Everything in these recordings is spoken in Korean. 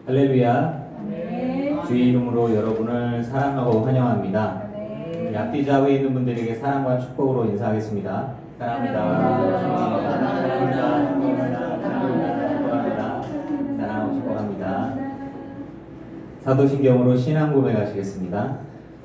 할렐루야. 네. 주의 이름으로 여러분을 사랑하고 환영합니다. 네. 앞뒤 좌우에 있는 분들에게 사랑과 축복으로 인사하겠습니다. 사랑합니다. 사랑합니다. 축복합니다. 사랑하고 축복합니다. 사도신경으로 신앙 고백하시겠습니다.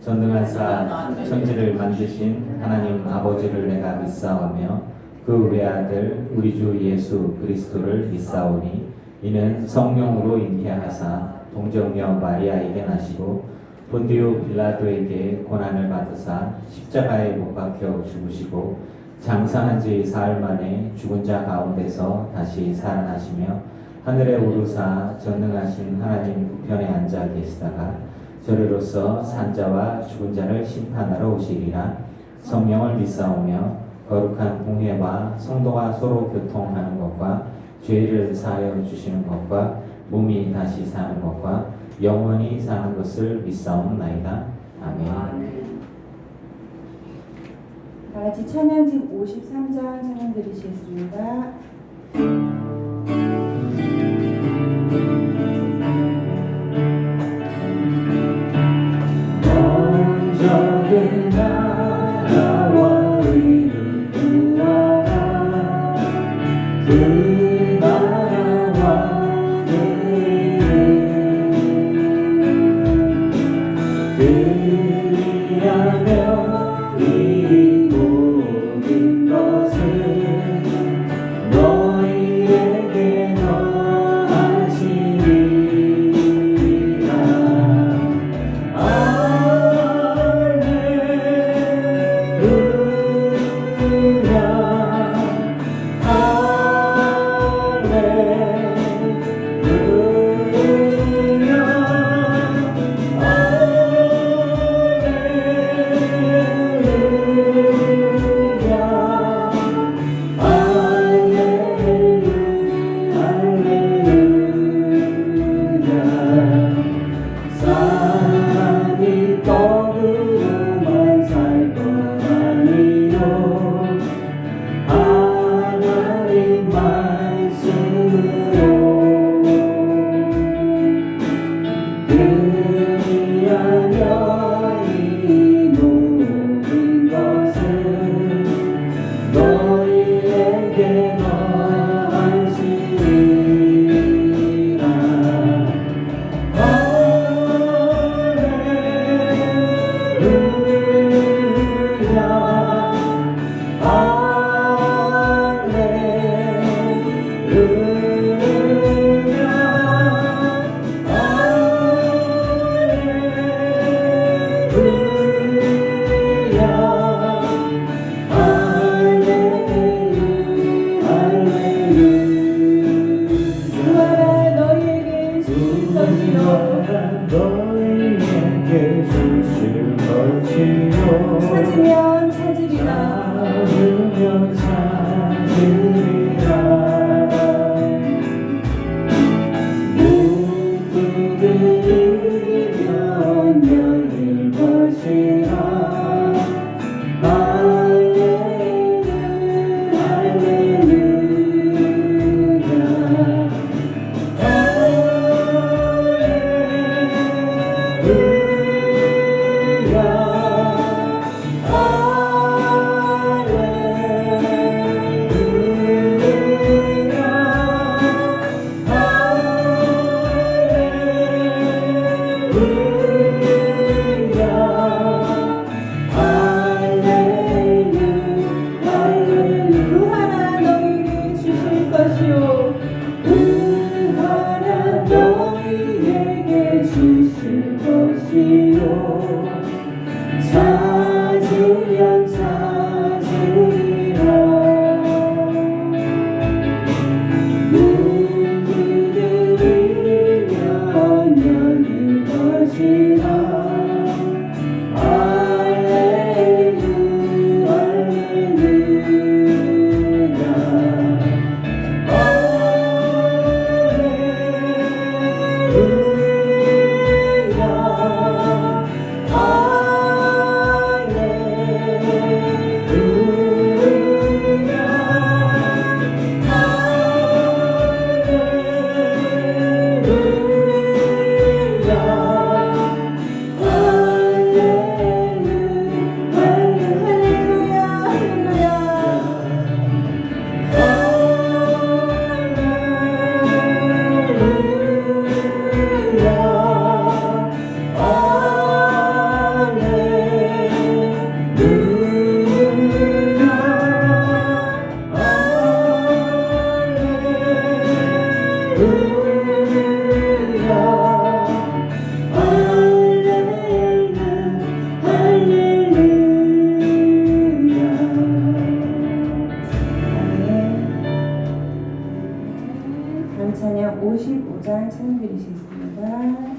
전능하사 천지를 만드신 하나님 아버지를 내가 믿사오며 그 외아들 우리 주 예수 그리스도를 믿사오니 이는 성령으로 잉태하사 동정녀 마리아에게 나시고 본디오 빌라도에게 고난을 받으사 십자가에 못 박혀 죽으시고 장사한 지 사흘 만에 죽은 자 가운데서 다시 살아나시며 하늘에 오르사 전능하신 하나님 우편에 앉아 계시다가 저리로서 산자와 죽은 자를 심판하러 오시리라. 성령을 믿사오며 거룩한 공회와 성도가 서로 교통하는 것과 죄를 사하여 주시는 것과 몸이 다시 사는 것과 영원히 사는 것을 믿사옵나이다. 아멘. 다 같이 찬양집 53장 찬양 드리시겠습니다. 먼저는 나라와 의를 구하라. 그 나라와 그리하며 이 모든 것을 너희의 드리시겠습니다.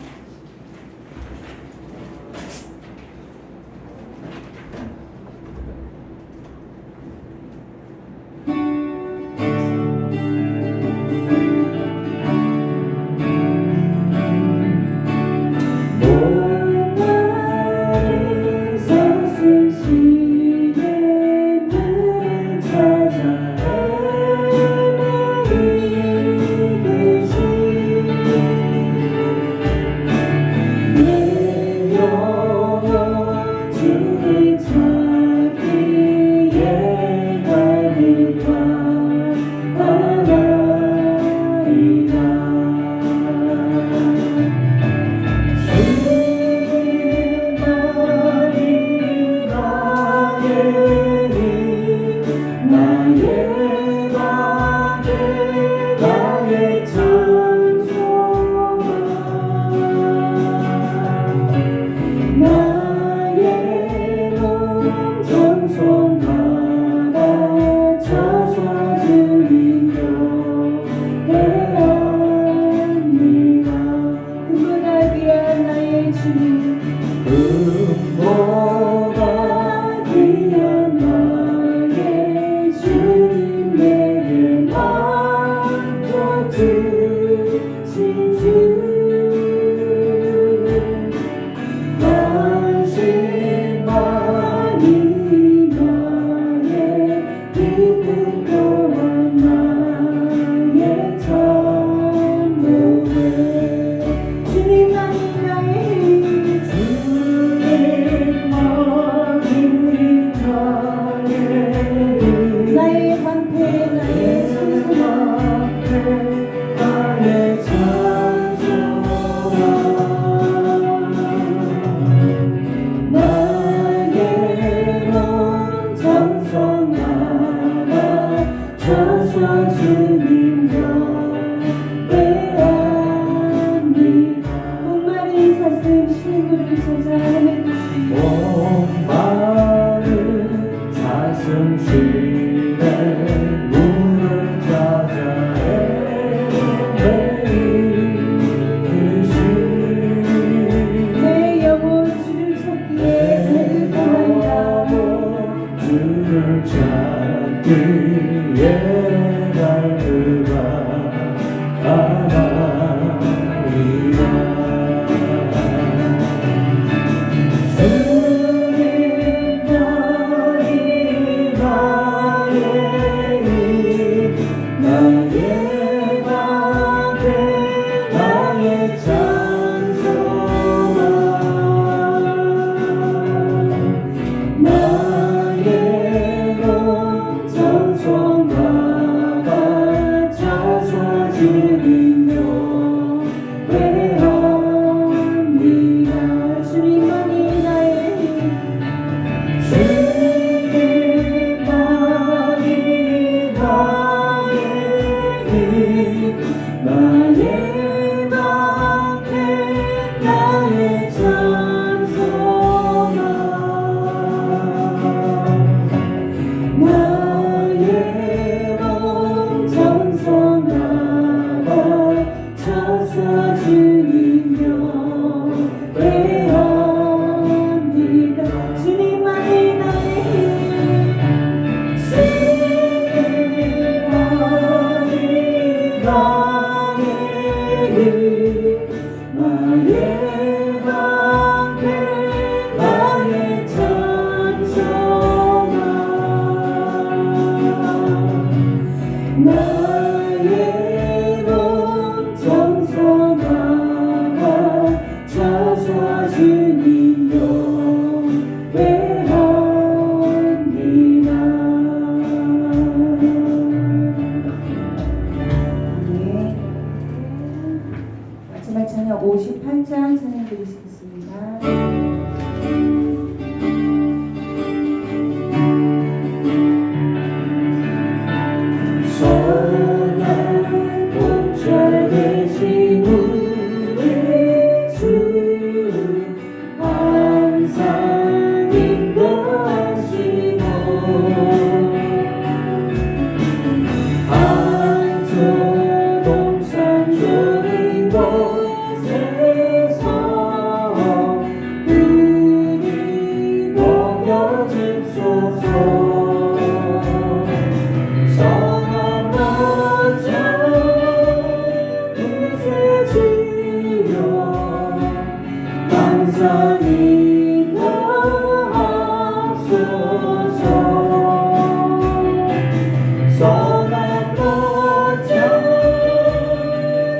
마지막 찬양 58장 찬양 드리시겠습니다. 동산 주인공 항상 인도하소서. 선한 목자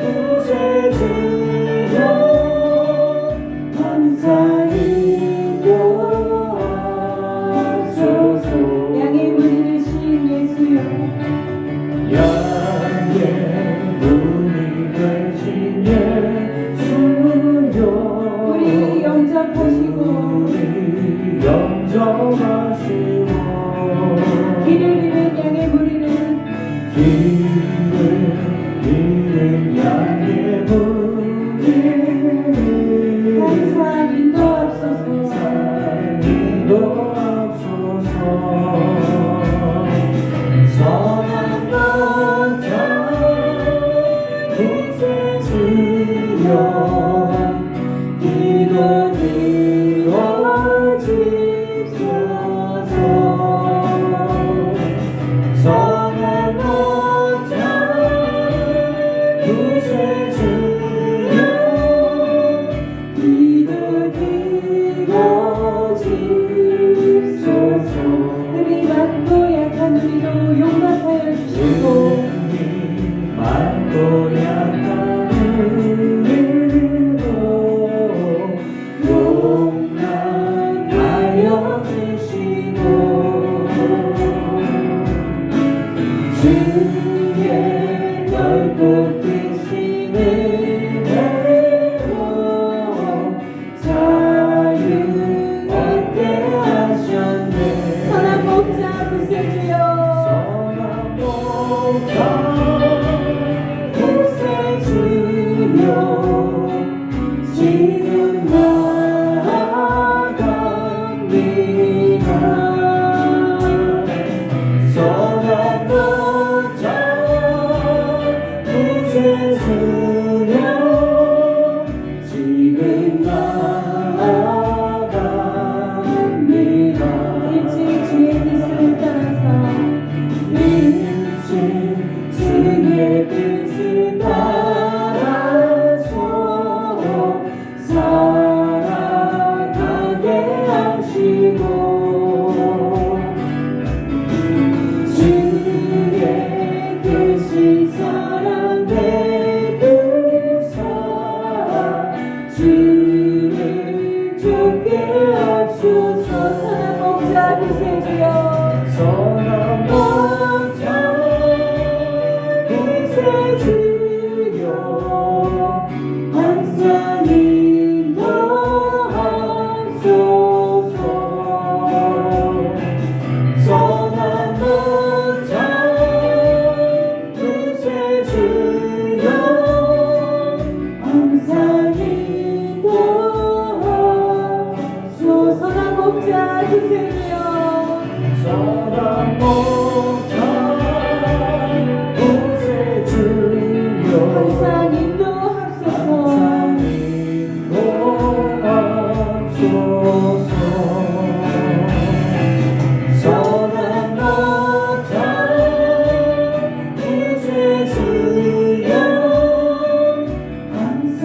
구세주여 항상 인도하소서. 양의 문이 되신 예수여, 양의 문이 되신 예수여, 우리 영접하시고 우리 영접하시고 길을 잃은 양의 무리는 길을 잃은 양의 무리를 항상 인도하소서. 인도하소서. 선한 목자 구세주여 기도 이루어지소서. 선한 목자 구세주여 기도 이루어지소서. 늘이 많고 약한 우리도 용납하여 주시고 많고 약한 우리도 용납하여 주시고 주의 넓고 크신 은혜로 자유 얻게 하셨네. 선한 목자 구세주여 선한 목자 구세주여 지금 나아갑니다. 선한 목자 구세주여 지금 나아갑니다. 일찍 주의 뜻을 따라서 일찍 주의 뜻을 따라서 살아가게 하시고 주의 크신 사랑 베푸사 주를 쫓게 하소서. 선한 목자 구세주여 선한 목자 구세주여 항상 인도하소서. 선한 목자 구세주여 항상 인도하소서. 선한 목자 구세주여 선한 목자 구세주여 항상 인도하소서. 항상 인도하소서. 선한 목자 구세주여 항상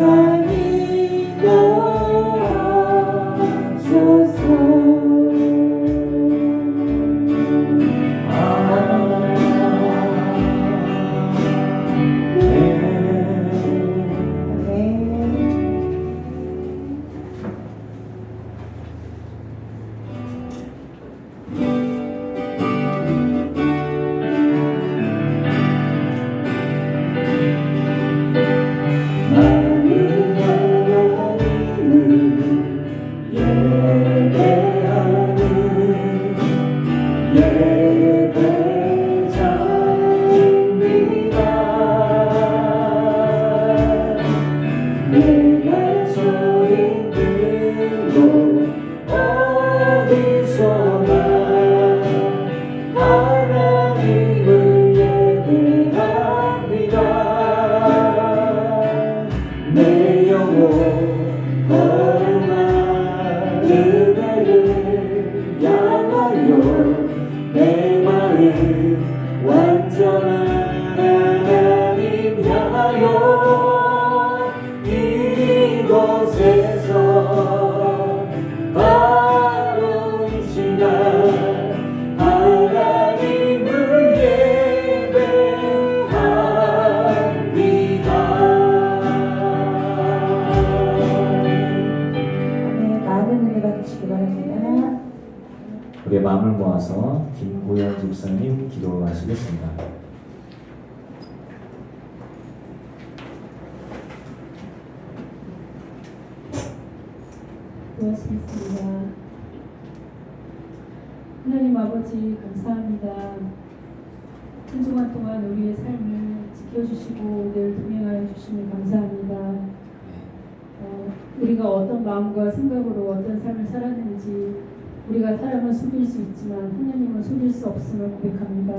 이곳에서 우리의 마음을 모아서 김구현 집사님 기도하시겠습니다. 기도하시겠습니다. 하나님 아버지 감사합니다. 한 주간 동안 우리의 삶을 지켜주시고 늘 동행하여 주시니 감사합니다. 우리가 어떤 마음과 생각으로 어떤 삶을 살았는지 우리가 사람은 속일 수 있지만 하나님은 속일 수 없음을 고백합니다.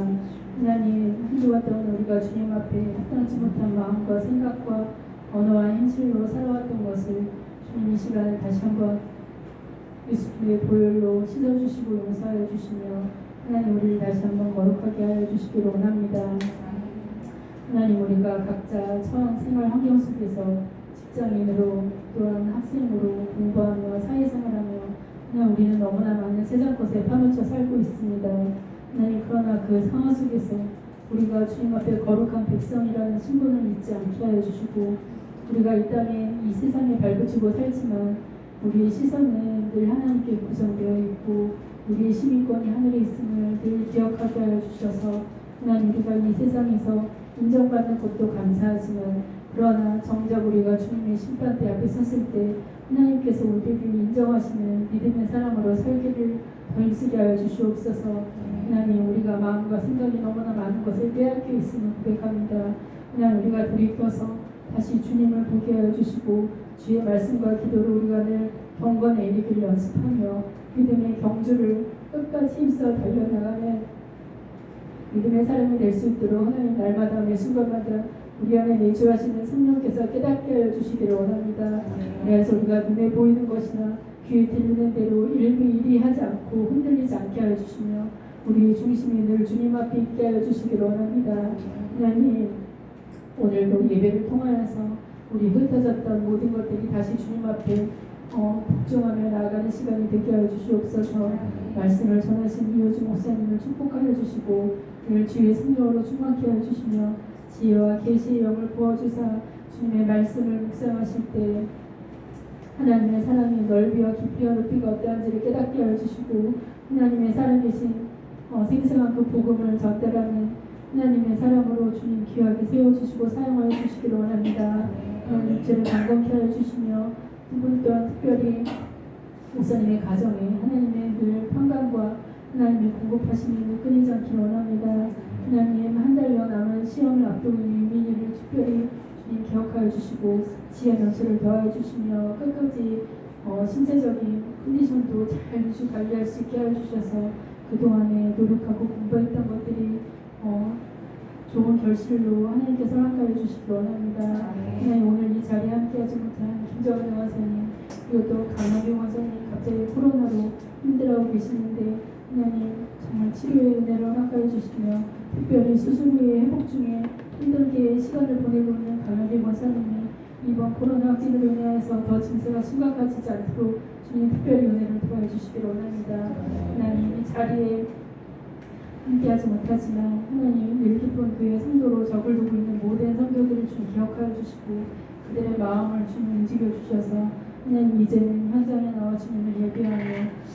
하나님 한 주간 동안 우리가 주님 앞에 합당치 못한 마음과 생각과 언어와 행실로 살아왔던 것을 주님 이 시간에 다시 한번 예수님의 보혈로 씻어주시고 용서하여 주시며 하나님 우리를 다시 한번 거룩하게 하여 주시기를 원합니다. 하나님 우리가 각자 처한 생활 환경 속에서 직장인으로 또한 학생으로 공부하며 사회생활하며 하나님 우리는 너무나 많은 세상 것에 파묻혀 살고 있습니다. 하나님 그러나 그 상황 속에서 우리가 주님 앞에 거룩한 백성이라는 신분을 잊지 않게 하여 주시고 우리가 이 땅에 이 세상에 발붙이고 살지만 우리의 시선은 늘 하나님께 구성되어 있고 우리의 시민권이 하늘에 있음을 늘 기억하게 하여 주셔서 하나님 우리가 이 세상에서 인정받는 것도 감사하지만 그러나 정작 우리가 주님의 심판대 앞에 섰을 때 하나님께서 우리를 인정하시는 믿음의 사람으로 살기를 더 힘쓰게 하여 주시옵소서. 하나님 우리가 마음과 생각이 너무나 많은 것을 빼앗겨 있음을 고백합니다. 하나님 우리가 돌이켜서 다시 주님을 보게 하여 주시고 주의 말씀과 기도로 우리가 늘 경건에 이르기를 연습하며 믿음의 경주를 끝까지 힘써 달려나가는 믿음의 사람이 될 수 있도록 하나님 날마다 매 순간마다 우리 안에 내주하시는 성령께서 깨닫게 하여 주시기를 원합니다. 그래서 우리가 눈에 보이는 것이나 귀에 들리는 대로 일비일비하지 않고 흔들리지 않게 하여 주시며 우리의 중심이 늘 주님 앞에 있게 하여 주시기를 원합니다. 하나님 오늘도 예배를 통하여서 우리 흩어졌던 모든 것들이 다시 주님 앞에 복종하며 나아가는 시간이 되게 하여 주시옵소서. 말씀을 전하신 이호주 목사님을 축복하여 주시고 늘 주의 성령으로 충만케 하여 주시며 지혜와 계시의 영을 부어주사 주님의 말씀을 묵상하실 때 하나님의 사랑의 넓이와 깊이와 높이가 어떠한지를 깨닫게 하여 주시고 하나님의 살아계신 생생한 그 복음을 전달하는 하나님의 사람으로 주님 귀하게 세워주시고 사용하여 주시기를 원합니다. 하나님 육체를 강건케 하여 주시며 두 분 또한 특별히 목사님의 가정에 하나님의 늘 평강과 하나님의 공급하심이 끊이지 않기를 원합니다. 하나님 한 달여 남은 시험을 앞두고 있는 유민이를 특별히 주님 기억하여 주시고 지혜 넘치를 더하여 주시며 끝까지 신체적인 컨디션도 잘 유지 관리할 수 있게 하여 주셔서 그동안에 노력하고 공부했던 것들이 좋은 결실로 하나님께서 허락하여 주시기 원합니다. 하나님 오늘 이 자리에 함께하지 못한 김정은 의원사님 그리고 또 강남경 원사님 갑자기 코로나로 힘들어하고 계시는데 하나님 정말 치료의 은혜를 허락하여 주시며 특별히 수술 후에 회복 중에 힘들게 시간을 보내고 있는 강남경 원사님이 이번 코로나 확진으로 인해서 더 증세가 심각해지지 않도록 주님 특별히 은혜를 더해 주시기를 원합니다. 하나님 이 자리에 함께하지 못하지만 하나님 늘 기쁜 그의 성도로 적을 두고 있는 모든 성도들을 주님 기억하여 주시고 그들의 마음을 주님 움직여 주셔서 하나님 이제는 현장에 나와 주님을 예배하며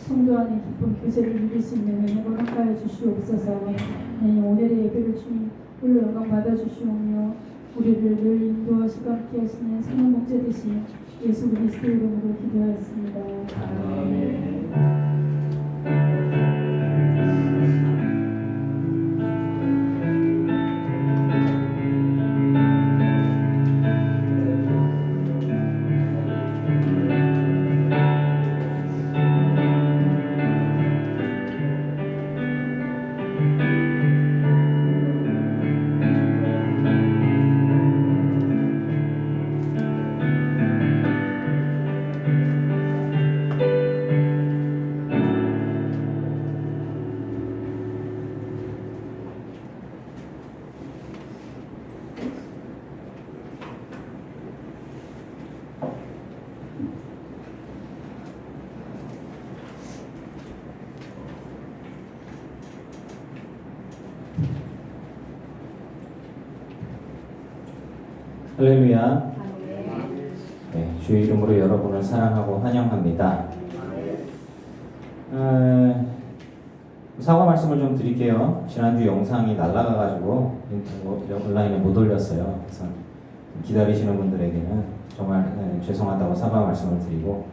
성도 안에 기쁜 교제를 누릴 수 있는 은혜를 허락하여 주시옵소서. 하나님 오늘의 예배를 주님 홀로 영광 받아주시오며 우리를 늘 인도하시고 함께하시는 성령 목자 되신 예수 그리스도 이름으로 기도하였습니다. 아멘. 할렐루야. 네, 주의 이름으로 여러분을 사랑하고 환영합니다. 사과 말씀을 좀 드릴게요. 지난주 영상이 날라가가지고 온라인에 못 올렸어요. 그래서 기다리시는 분들에게는 정말 죄송하다고 사과 말씀을 드리고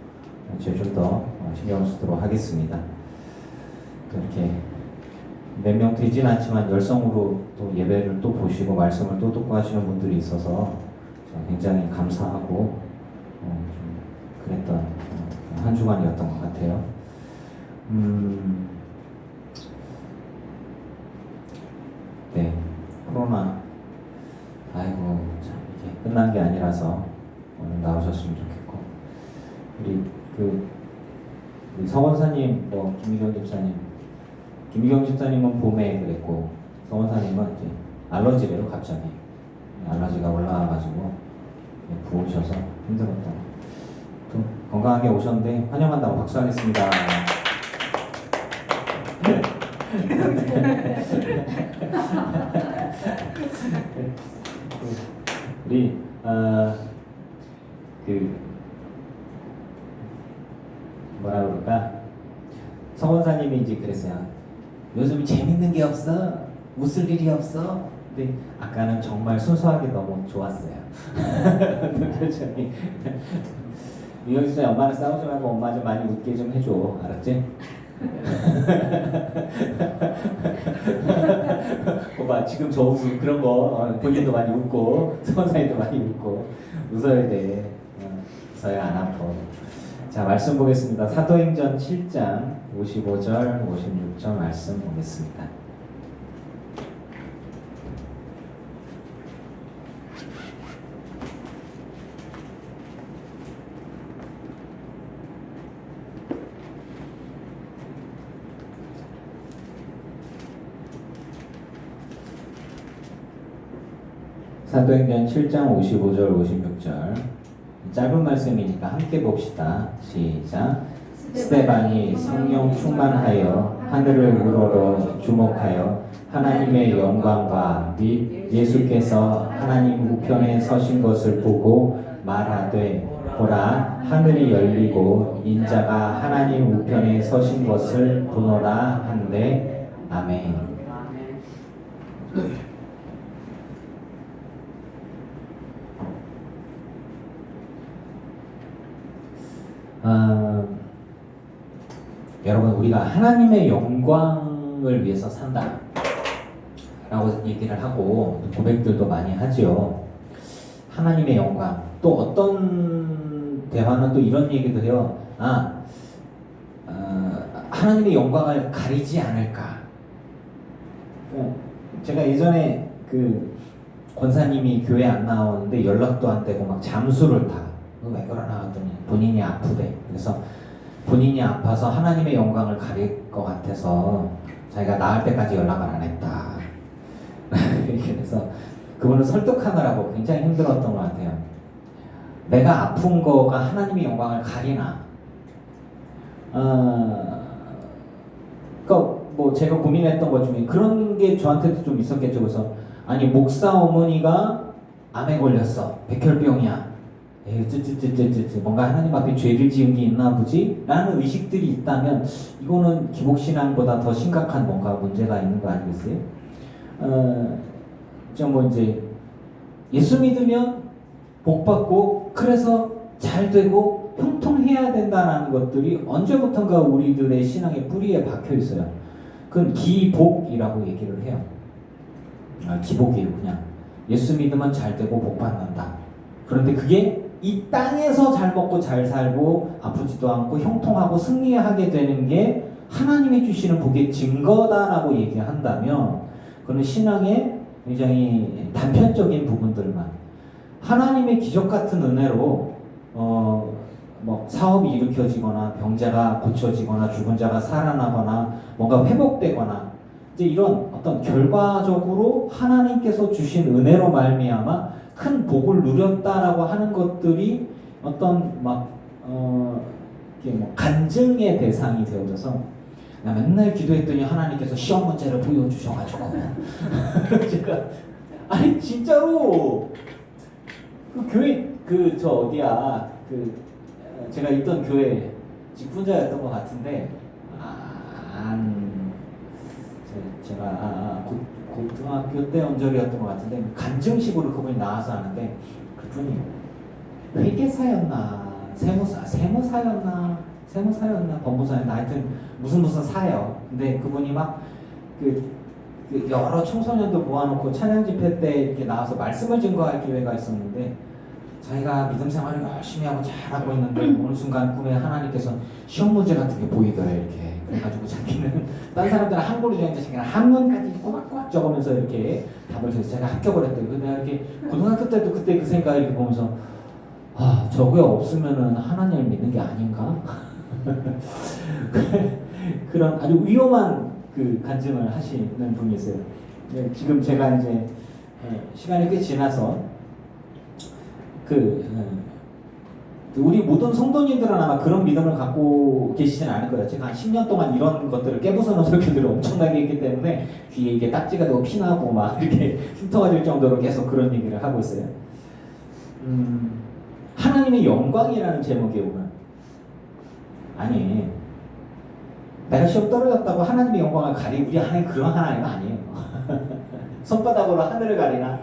제가 좀 더 신경 쓰도록 하겠습니다. 이렇게 몇 명 되진 않지만 열성으로 또 예배를 또 보시고 말씀을 또 듣고 하시는 분들이 있어서 굉장히 감사하고 좀 그랬던 한 주간이었던 것 같아요. 네, 코로나 아이고 참 이게 끝난 게 아니라서 오늘 나오셨으면 좋겠고 우리 서원사님, 김미경 집사님은 봄에 그랬고 서원사님은 이제 알러지래요. 갑자기 알러지가 올라와가지고 부으셔서 힘들었던. 또 건강하게 오셨는데 환영한다고 박수하겠습니다. 우리 뭐라 그럴까? 서원사님이 이제 그랬어요. 요즘 재밌는 게 없어? 웃을 일이 없어? 근데 아까는 정말 순수하게 너무 좋았어요. 표정이. 미영이 엄마랑 싸우지 말고 엄마 좀 많이 웃게 좀 해줘. 알았지? 오빠 지금 저 웃음 그런 거 본인도 많이 웃고 서원사님도 많이 웃고 웃어야 돼. 웃어야 안 아파. 자, 말씀 보겠습니다. 사도행전 7장 55절 56절 말씀 보겠습니다. 사도행전 7장 55절 56절 짧은 말씀이니까 함께 봅시다. 시작. 스데반이 성령 충만하여 하늘을 우러러 주목하여 하나님의 영광과 및 예수께서 하나님 우편에 서신 것을 보고 말하되 보라 하늘이 열리고 인자가 하나님 우편에 서신 것을 보노라 한데 아멘. 여러분 우리가 하나님의 영광을 위해서 산다 라고 얘기를 하고 고백들도 많이 하죠. 하나님의 영광. 또 어떤 대화는 또 이런 얘기도 해요. 하나님의 영광을 가리지 않을까. 제가 예전에 그 권사님이 교회 안 나오는데 연락도 안 되고 막 잠수를 타. 왜 그러나 하더니 본인이 아프대. 그래서 본인이 아파서 하나님의 영광을 가릴 것 같아서 자기가 나을 때까지 연락을 안 했다. 그래서 그분을 설득하느라고 굉장히 힘들었던 것 같아요. 내가 아픈 거가 하나님의 영광을 가리나? 그러니까 뭐 제가 고민했던 것 중에 그런 게 저한테도 좀 있었겠죠. 그래서 아니 목사 어머니가 암에 걸렸어. 백혈병이야. 뭔가 하나님 앞에 죄를 지은 게 있나 보지? 라는 의식들이 있다면 이거는 기복신앙보다 더 심각한 뭔가 문제가 있는 거 아니겠어요? 뭐 이제 예수 믿으면 복 받고 그래서 잘 되고 형통해야 된다는 것들이 언제부턴가 우리들의 신앙의 뿌리에 박혀 있어요. 그건 기복이라고 얘기를 해요. 기복이에요. 그냥 예수 믿으면 잘 되고 복 받는다. 그런데 그게 이 땅에서 잘 먹고 잘 살고 아프지도 않고 형통하고 승리하게 되는 게 하나님이 주시는 복의 증거다라고 얘기한다면 그는 신앙의 굉장히 단편적인 부분들만 하나님의 기적 같은 은혜로 뭐 사업이 일으켜지거나 병자가 고쳐지거나 죽은 자가 살아나거나 뭔가 회복되거나 이제 이런 어떤 결과적으로 하나님께서 주신 은혜로 말미암아 큰 복을 누렸다라고 하는 것들이 어떤 이렇게 뭐 간증의 대상이 되어져서 나 맨날 기도했더니 하나님께서 시험 문제를 보여주셔가지고 제가 아니 진짜로 그 교회 저 어디야 제가 있던 교회 직분자였던 것 같은데 한 제가 고등학교 때 언저리였던 것 같은데 간증식으로 그분이 나와서 하는데 그분이 회계사였나 세무사였나 법무사였나 하여튼 무슨 사예요. 근데 그분이 막 그 여러 청소년들 모아놓고 찬양 집회 때 이렇게 나와서 말씀을 증거할 기회가 있었는데 자기가 믿음 생활을 열심히 하고 잘하고 있는데 어느 순간 꿈에 하나님께서 시험 문제 같은 게 보이더래 이렇게. 그래가지고 자기는 다른 사람들은 한글로 적는데 자기는 한문까지 꼬박꼬박 적으면서 이렇게 답을 줘서 제가 합격을 했대요. 근데 내가 이렇게 고등학교 때도 그때 그 생각을 이렇게 보면서 저게 없으면은 하나님을 믿는 게 아닌가? 그런 아주 위험한 그 간증을 하시는 분이 있어요. 지금 제가 이제 시간이 꽤 지나서 우리 모든 성도님들은 아마 그런 믿음을 갖고 계시진 않을 거예요. 제가 한 10년 동안 이런 것들을 깨부수는 설교들을 엄청나게 했기 때문에 귀에 이게 딱지가 되고 피나고 막 이렇게 흉터가 질 정도로 계속 그런 얘기를 하고 있어요. 하나님의 영광이라는 제목에 오면 아니 내가 시험 떨어졌다고 하나님의 영광을 가리 우리 하나님 그런 하나님은 아니에요. 손바닥으로 하늘을 가리나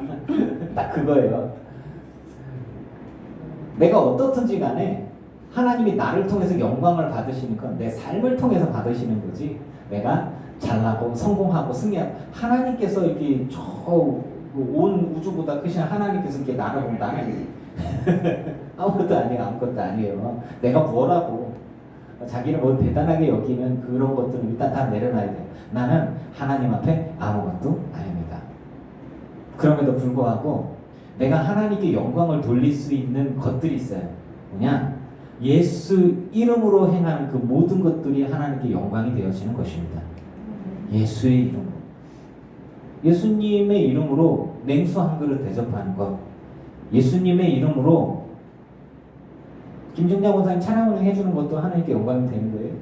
딱 그거예요. 내가 어떻든지 간에 하나님이 나를 통해서 영광을 받으시는 건 내 삶을 통해서 받으시는 거지 내가 잘나고 성공하고 승리하고 하나님께서 이렇게 온 우주보다 크신 하나님께서 이렇게 나를 보면 나는 아무것도 아니에요. 내가 뭐라고 자기를 뭐 대단하게 여기면 그런 것들은 일단 다 내려놔야 돼요. 나는 하나님 앞에 아무것도 아닙니다. 그럼에도 불구하고 내가 하나님께 영광을 돌릴 수 있는 것들이 있어요. 뭐냐? 예수 이름으로 행하는 그 모든 것들이 하나님께 영광이 되어지는 것입니다. 예수의 이름으로. 예수님의 이름으로 냉수 한 그릇 대접하는 것. 예수님의 이름으로 김정자 권사님 찬양을 해주는 것도 하나님께 영광이 되는 거예요.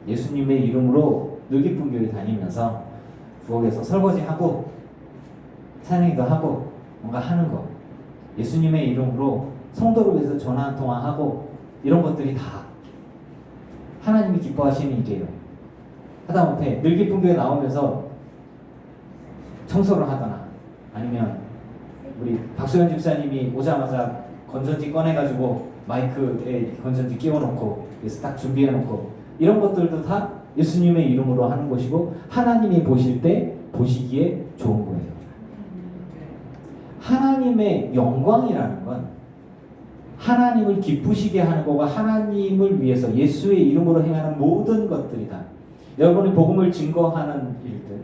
예수님의 이름으로 늘기쁜 교회 다니면서 부엌에서 설거지하고 찬양도 하고 뭔가 하는 것. 예수님의 이름으로 성도를 위해서 전화 한 통화하고 이런 것들이 다 하나님이 기뻐하시는 일이에요. 하다못해 늘기쁜 교회 나오면서 청소를 하거나 아니면 우리 박소연 집사님이 오자마자 건전지 꺼내가지고 마이크에 건전지 끼워놓고 그래서 딱 준비해놓고 이런 것들도 다 예수님의 이름으로 하는 것이고 하나님이 보실 때 보시기에 좋은 거예요. 하나님의 영광이라는 건 하나님을 기쁘시게 하는 거고 하나님을 위해서 예수의 이름으로 행하는 모든 것들이다. 여러분이 복음을 증거하는 일들,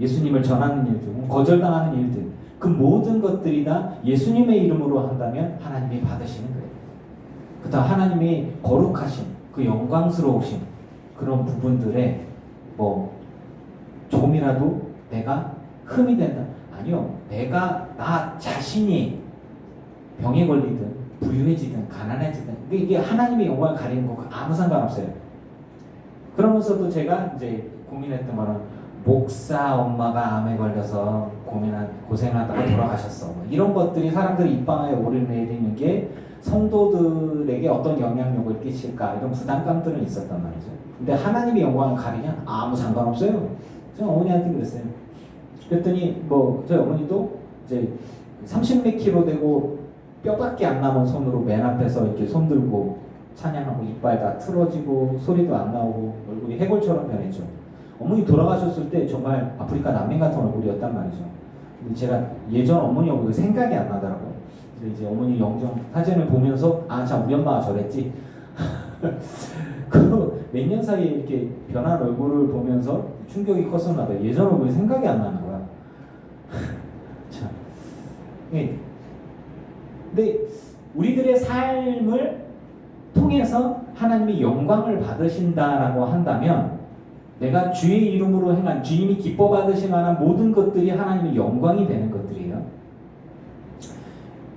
예수님을 전하는 일들, 거절당하는 일들 그 모든 것들이 다 예수님의 이름으로 한다면 하나님이 받으시는 거예요. 그다음 하나님이 거룩하신 그 영광스러우신 그런 부분들에 좀이라도 내가 흠이 된다. 아니요. 내가 나 자신이 병에 걸리든 부유해지든 가난해지든 이게 하나님의 영광을 가리는 거 아무 상관없어요. 그러면서도 제가 이제 고민했던 거는 목사 엄마가 암에 걸려서 고생하다가 돌아가셨어. 이런 것들이 사람들이 입방아에 오르내리는 게 성도들에게 어떤 영향력을 끼칠까 이런 부담감들은 있었단 말이죠. 근데 하나님의 영광을 가리면 아무 상관없어요. 저는 어머니한테 그랬어요. 그랬더니 저희 어머니도 이제 30몇 킬로 되고 뼈밖에 안 남은 손으로 맨 앞에서 이렇게 손 들고 찬양하고 이빨 다 틀어지고 소리도 안 나오고 얼굴이 해골처럼 변했죠. 어머니 돌아가셨을 때 정말 아프리카 난민 같은 얼굴이었단 말이죠. 근데 제가 예전 어머니 얼굴이 생각이 안 나더라고요. 이제 어머니 영정 사진을 보면서 참 우리 엄마가 저랬지. 그 몇 년 사이에 이렇게 변한 얼굴을 보면서 충격이 컸었나 봐요. 예전 얼굴이 생각이 안 나는 거야. 참. 근데 우리들의 삶을 통해서 하나님이 영광을 받으신다라고 한다면 내가 주의 이름으로 행한 주님이 기뻐 받으실 만한 모든 것들이 하나님의 영광이 되는 것들이에요.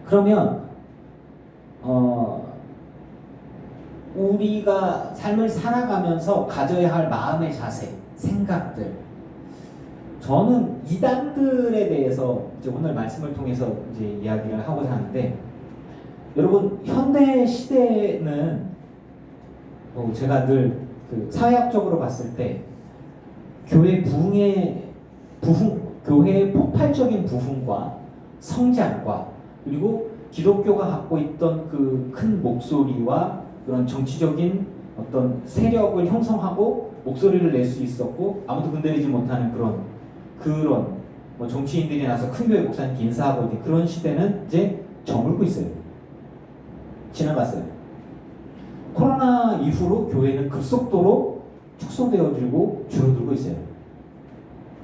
그러면 우리가 삶을 살아가면서 가져야 할 마음의 자세, 생각들 저는 이단들에 대해서 이제 오늘 말씀을 통해서 이제 이야기를 하고자 하는데 여러분 현대 시대는 제가 늘 그 사회학적으로 봤을 때 교회 부흥의 교회의 폭발적인 부흥과 성장과 그리고 기독교가 갖고 있던 그 큰 목소리와 그런 정치적인 어떤 세력을 형성하고 목소리를 낼 수 있었고 아무도 건드리지 못하는 그런 뭐 정치인들이 나서 큰 교회 목사님 인사하고 그런 시대는 이제 저물고 있어요. 지나갔어요. 코로나 이후로 교회는 급속도로 축소되어지고 줄어들고 있어요.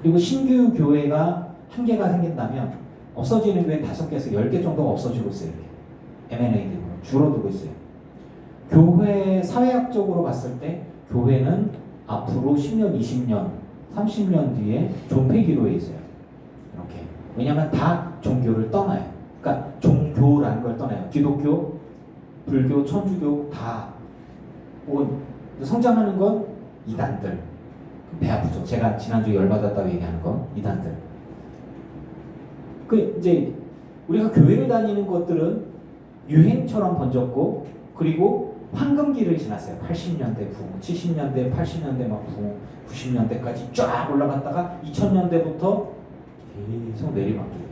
그리고 신규 교회가 한 개가 생긴다면 없어지는 교회 5개에서 10개 정도가 없어지고 있어요. 이렇게 M&A로 줄어들고 있어요. 교회 사회학적으로 봤을 때 교회는 앞으로 10년, 20년, 30년 뒤에 존폐기로에 있어요. 이렇게. 왜냐하면 다 종교를 떠나요. 그러니까 종교라는 걸 떠나요. 기독교, 불교, 천주교 다. 혹은 성장하는 건 이단들. 배 아프죠. 제가 지난주 열받았다고 얘기하는 건 이단들. 이제 우리가 교회를 다니는 것들은 유행처럼 번졌고 그리고 황금기를 지났어요. 80년대 부흥, 70년대, 80년대 막 부흥, 90년대까지 쫙 올라갔다가 2000년대부터 계속 내리막길이에요.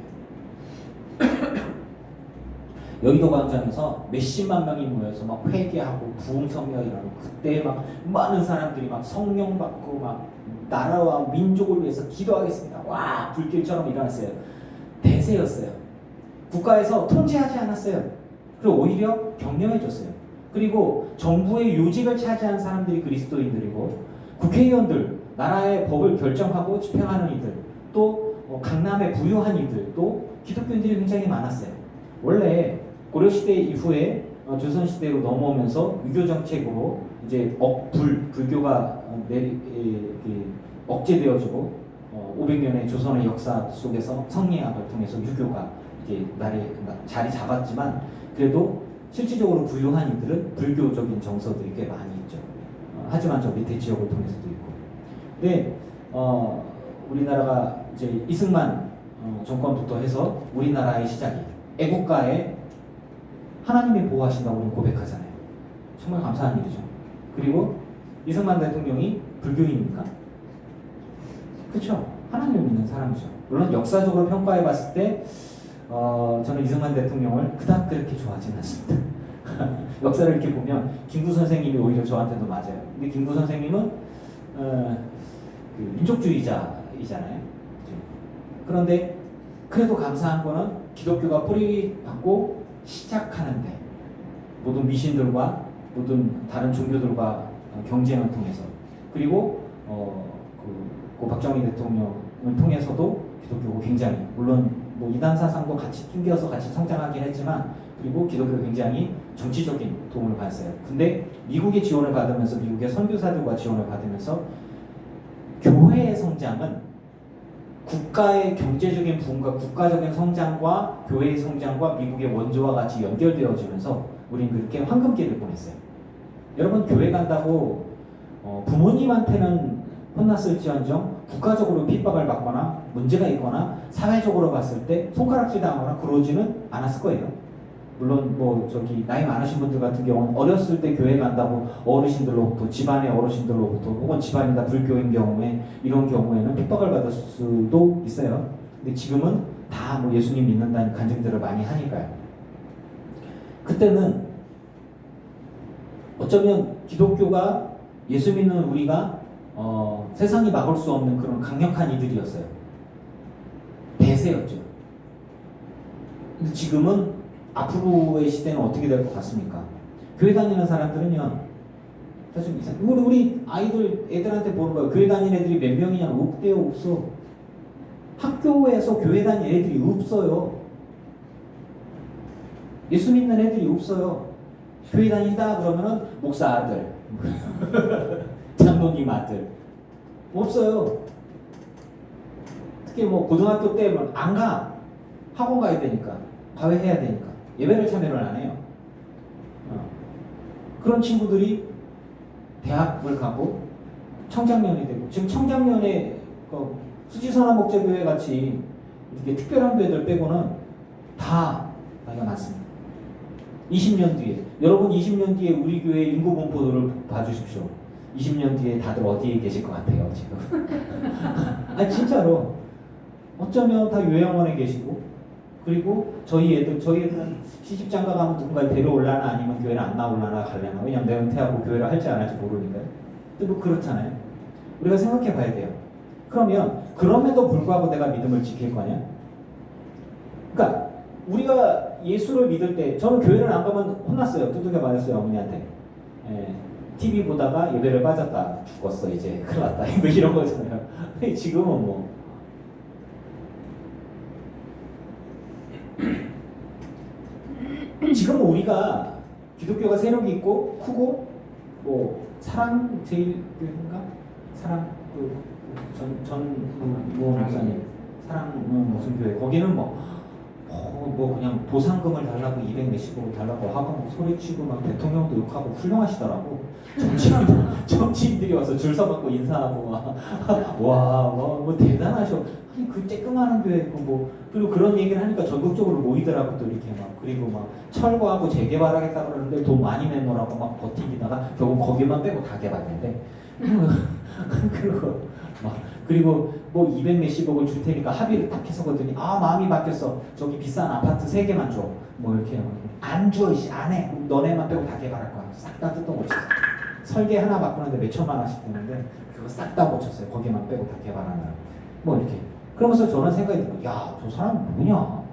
여의도 광장에서 몇십만 명이 모여서 막 회개하고 부흥 성명이라고 그때 막 많은 사람들이 막 성령 받고 막 나라와 민족을 위해서 기도하겠습니다. 와 불길처럼 일어났어요. 대세였어요. 국가에서 통제하지 않았어요. 그리고 오히려 격려해줬어요. 그리고 정부의 요직을 차지한 사람들이 그리스도인들이고 국회의원들, 나라의 법을 결정하고 집행하는 이들, 또 강남에 부유한 이들, 또 기독교인들이 굉장히 많았어요. 원래 고려시대 이후에 조선시대로 넘어오면서 유교 정책으로 이제 불교가 억제되어지고 500년의 조선의 역사 속에서 성리학을 통해서 유교가 이제 자리 잡았지만 그래도 실질적으로 부유한 이들은 불교적인 정서들이 꽤 많이 있죠. 하지만 저 밑에 지역을 통해서도 있고. 근데 우리나라가 이제 이승만 정권부터 해서 우리나라의 시작이 애국가에 하나님이 보호하신다고 우리는 고백하잖아요. 정말 감사한 일이죠. 그리고 이승만 대통령이 불교인입니까? 그렇죠. 하나님을 믿는 사람이죠. 물론 역사적으로 평가해 봤을 때 저는 이승만 대통령을 그닥 그렇게 좋아하지는 않습니다. 역사를 이렇게 보면 김구 선생님이 오히려 저한테도 맞아요. 근데 김구 선생님은 민족주의자이잖아요. 그런데 그래도 감사한 거는 기독교가 뿌리 받고 시작하는데 모든 미신들과 모든 다른 종교들과 경쟁을 통해서 그리고 그 박정희 대통령을 통해서도 기독교가 굉장히 물론 뭐 이단 사상도 같이 낑겨서 같이 성장하긴 했지만 그리고 기독교가 굉장히 정치적인 도움을 받았어요. 근데 미국의 지원을 받으면서 미국의 선교사들과 지원을 받으면서 교회의 성장은 국가의 경제적인 부흥과 국가적인 성장과 교회의 성장과 미국의 원조와 같이 연결되어지면서 우리는 그렇게 황금기를 보냈어요. 여러분 교회 간다고 부모님한테는 혼났을지언정 국가적으로 핍박을 받거나 문제가 있거나 사회적으로 봤을 때 손가락질 당하거나 그러지는 않았을 거예요. 물론 나이 많으신 분들 같은 경우는 어렸을 때 교회 간다고 어르신들로부터 집안의 어르신들로부터 혹은 집안이 다 불교인 경우에 이런 경우에는 핍박을 받을 수도 있어요. 근데 지금은 다 예수님 믿는다는 간증들을 많이 하니까요. 그때는 어쩌면 기독교가 예수 믿는 우리가 세상이 막을 수 없는 그런 강력한 이들이었어요. 대세였죠. 근데 지금은 앞으로의 시대는 어떻게 될 것 같습니까? 교회 다니는 사람들은요, 사실 우리 애들한테 보는 거예요. 교회 다니는 애들이 몇 명이냐? 없대요, 없어. 학교에서 교회 다니는 애들이 없어요. 예수 믿는 애들이 없어요. 교회 다닌다 그러면은 목사 아들, 장로님 아들 없어요. 특히 고등학교 때면 안 가. 학원 가야 되니까, 과외해야 되니까. 예배를 참여를 안 해요. 그런 친구들이 대학을 가고 청장년이 되고 지금 청장년의 수지선한 목재교회 같이 이렇게 특별한 교회들 빼고는 다 나이가 많습니다. 20년 뒤에 여러분 20년 뒤에 우리 교회 인구 분포도를 봐주십시오. 20년 뒤에 다들 어디에 계실 것 같아요 지금? 아니 진짜로 어쩌면 다 요양원에 계시고, 그리고 저희 애들은 시집장가 가면 누군가 데려올라나 아니면 교회를 안 나올라나 갈래나. 왜냐면 내가 은퇴하고 교회를 할지 안 할지 모르니까요. 근데 뭐 그렇잖아요. 우리가 생각해 봐야 돼요. 그러면 그럼에도 불구하고 내가 믿음을 지킬 거냐? 그러니까 우리가 예수를 믿을 때, 저는 교회를 안 가면 혼났어요. 두들겨 맞았어요, 어머니한테. 예, TV 보다가 예배를 빠졌다, 죽었어 이제 큰일 났다 뭐 이런 거잖아요. 근데 지금은 뭐 지금은 우리가 기독교가 세력이 있고 크고, 뭐 사랑 제일교회인가? 사랑 뭐 목사님 사랑 무슨 교회, 거기는 뭐 그냥 보상금을 달라고 200 몇십억을 달라고 하고 뭐 소리치고 막 대통령도 욕하고 훌륭하시더라고. 정치인들이 와서 줄 서갖고 인사하고 뭐 대단하셔. 아니 그 쬐끄마한 교회 있고 뭐, 그리고 그런 얘기를 하니까 전국적으로 모이더라고 또 이렇게 막. 그리고 막 철거하고 재개발하겠다 그러는데 돈 많이 내놓으라고 막 버티기다가 결국 거기만 빼고 다 개발했는데 그리고 뭐 200 몇십억을 줄 테니까 합의를 딱 해서 그랬더니 마음이 바뀌었어. 저기 비싼 아파트 3개만 줘. 뭐 이렇게 안 줘, 안 해. 너네만 빼고 다 개발할 거야. 싹 다 뜯어 고쳤어. 설계 하나 바꾸는데 몇 천만 원씩 드는데 그거 싹 다 고쳤어요. 거기만 빼고 다 개발하느라. 뭐 이렇게. 그러면서 저는 생각이 들어요. 야, 저 사람 뭐냐?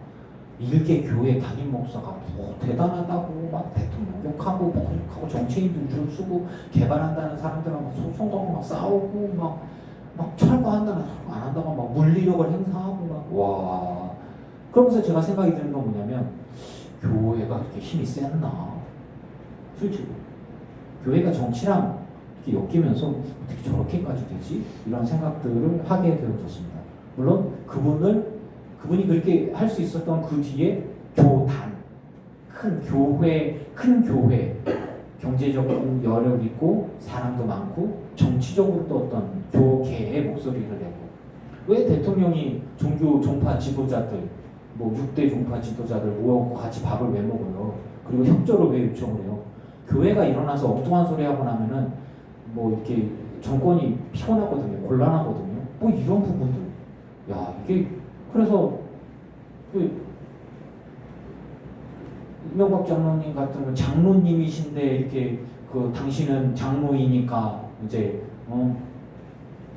일개 교회 담임 목사가 뭐 대단하다고 막 대통령 욕하고 뭐 욕하고 정치인들 줄 쓰고 개발한다는 사람들하고 소송도 하고 막 싸우고 막 철거한다는 사람 안 한다고 막 물리력을 행사하고 막 와. 그러면서 제가 생각이 드는 건 뭐냐면, 교회가 그렇게 힘이 셌나? 실제로 교회가 정치랑 이렇게 엮이면서 어떻게 저렇게까지 되지? 이런 생각들을 하게 되어졌습니다. 물론 그분이 그렇게 할 수 있었던 그 뒤에 교단, 큰 교회, 경제적인 여력 있고 사람도 많고 정치적으로 또 어떤 교계의 목소리를 내고. 왜 대통령이 종교 종파 지도자들, 뭐 6대 종파 지도자들 모아놓고 같이 밥을 왜 먹어요? 그리고 협조를 왜 요청을 해요? 교회가 일어나서 엉뚱한 소리 하고 나면은 뭐 이렇게 정권이 피곤하거든요, 곤란하거든요. 뭐 이런 부분들. 야, 이게 그래서 이명박 장로님 같은 건 장로님이신데 이렇게 당신은 장로이니까 이제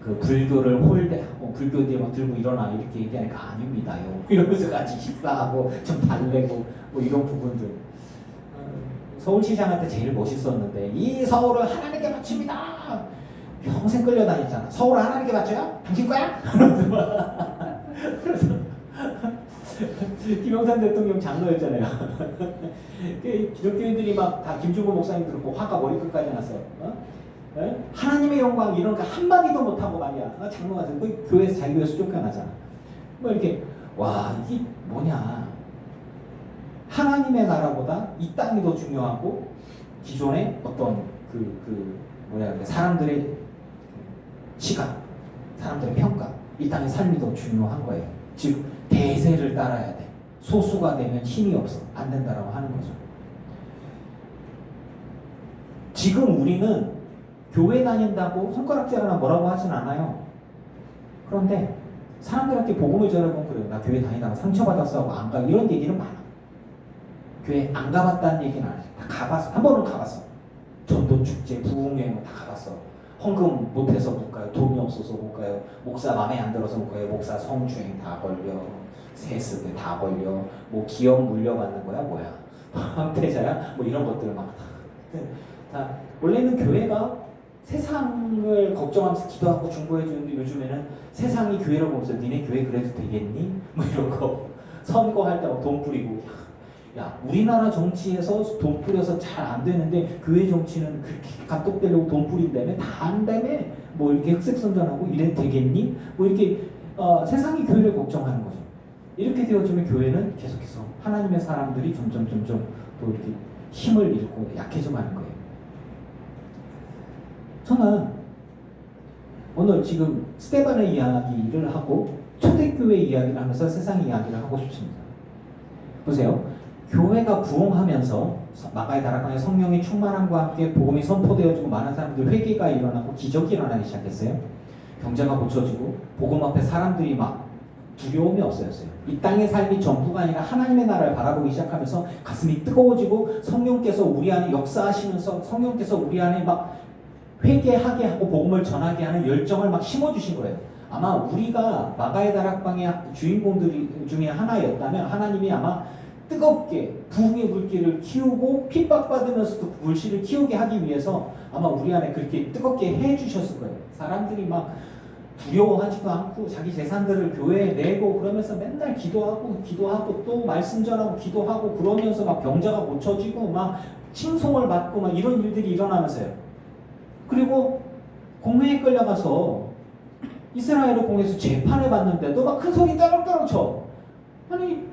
그 불교를 홀대하고 불교들이 막 들고 일어나 이렇게 얘기하니까 아닙니다요. 이러면서 같이 식사하고 좀 달래고 뭐 이런 부분들. 서울시장한테 제일 멋있었는데, 이 서울을 하나님께 바칩니다. 평생 끌려다녔잖아. 서울 하나님께 바쳐요? 당신 거야? 그래서 김영삼 대통령 장로였잖아요. 기독교인들이 막 다 김주고 목사님 들고 화가 머리끝까지 났어. 하나님의 영광 이런 거 한마디도 못하고 말이야. 장로가 그 교회에서 자기 교회에서 쫓겨나잖아. 뭐 이렇게 와, 이게 뭐냐. 하나님의 나라보다 이 땅이 더 중요하고 기존의 어떤 사람들의 시각, 사람들의 평가, 이 땅의 삶이 더 중요한 거예요. 즉 대세를 따라야 돼. 소수가 되면 힘이 없어. 안 된다라고 하는 거죠. 지금 우리는 교회 다닌다고 손가락질 하나 뭐라고 하진 않아요. 그런데 사람들한테 복음을 전해보면 그래요. 나 교회 다니다가 상처받았어 하고 안 가. 이런 얘기는 많아. 교회 안 가봤다는 얘기는 안 해. 다 가봤어. 한 번은 가봤어. 전도축제, 부흥회 다 가봤어. 헌금 못해서 못 가요. 돈이 없어서 못 가요. 목사 마음에 안 들어서 못 가요. 목사 성추행 다 걸려. 세습에 다 걸려. 뭐 기업 물려받는 거야 뭐야. 황태자야? 뭐 이런 것들을 막 다. 원래는 교회가 세상을 걱정하면서 기도하고 중보해 주는데, 요즘에는 세상이 교회를 보면서 니네 교회 그래도 되겠니? 뭐 이런 거 선거할 때 막 돈 뿌리고. 야, 우리나라 정치에서 돈 뿌려서 잘 안 되는데 교회 정치는 그렇게 감독되려고 돈 뿌린다며? 다 안다며? 뭐 이렇게 흑색선전하고 이래 되겠니? 뭐 이렇게 세상이 교회를 걱정하는 거죠. 이렇게 되어지면 교회는 계속해서 하나님의 사람들이 점점 또 이렇게 힘을 잃고 약해져가는 거예요. 저는 오늘 지금 스테반의 이야기를 하고 초대교회 이야기를 하면서 세상 이야기를 하고 싶습니다. 보세요. 교회가 부흥하면서 마가의 다락방에 성령의 충만함과 함께 복음이 선포되어지고 많은 사람들 회개가 일어나고 기적이 일어나기 시작했어요. 경제가 고쳐지고 복음 앞에 사람들이 막 두려움이 없어졌어요. 이 땅의 삶이 전부가 아니라 하나님의 나라를 바라보기 시작하면서 가슴이 뜨거워지고 성령께서 우리 안에 역사하시면서 성령께서 우리 안에 막 회개하게 하고 복음을 전하게 하는 열정을 막 심어주신 거예요. 아마 우리가 마가의 다락방의 주인공들 중에 하나였다면 하나님이 아마 뜨겁게 부흥의 물기를 키우고 핍박받으면서도 그 물씨를 키우게 하기 위해서 아마 우리 안에 그렇게 뜨겁게 해주셨을 거예요. 사람들이 막 두려워하지도 않고 자기 재산들을 교회에 내고 그러면서 맨날 기도하고 또 말씀 전하고 기도하고 그러면서 막 병자가 고쳐지고 막 칭송을 받고 막 이런 일들이 일어나면서요. 그리고 공회에 끌려가서 이스라엘을 공회에서 재판을 받는데도 막 큰 소리 따릉따릉 쳐. 아니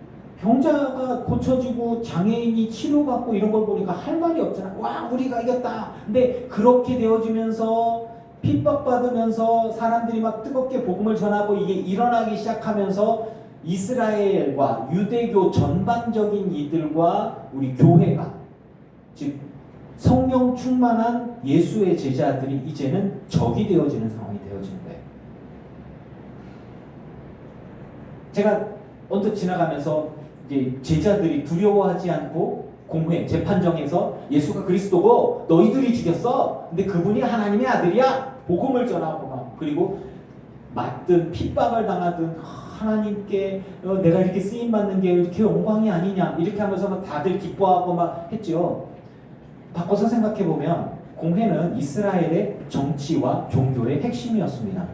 병자가 고쳐지고 장애인이 치료받고 이런 걸 보니까 할 말이 없잖아. 와 우리가 이겼다. 근데 그렇게 되어지면서 핍박받으면서 사람들이 막 뜨겁게 복음을 전하고 이게 일어나기 시작하면서 이스라엘과 유대교 전반적인 이들과 우리 교회가 즉 성령 충만한 예수의 제자들이 이제는 적이 되어지는 상황이 되어지는 거예요. 제가 언뜻 지나가면서 이제 제자들이 두려워하지 않고 공회 재판정에서 예수가 그리스도고 너희들이 죽였어. 근데 그분이 하나님의 아들이야. 복음을 전하고 막 그리고 맞든 핍박을 당하든 하나님께 내가 이렇게 쓰임 받는 게 이렇게 영광이 아니냐 이렇게 하면서 막 다들 기뻐하고 막 했죠. 바꿔서 생각해 보면 공회는 이스라엘의 정치와 종교의 핵심이었습니다.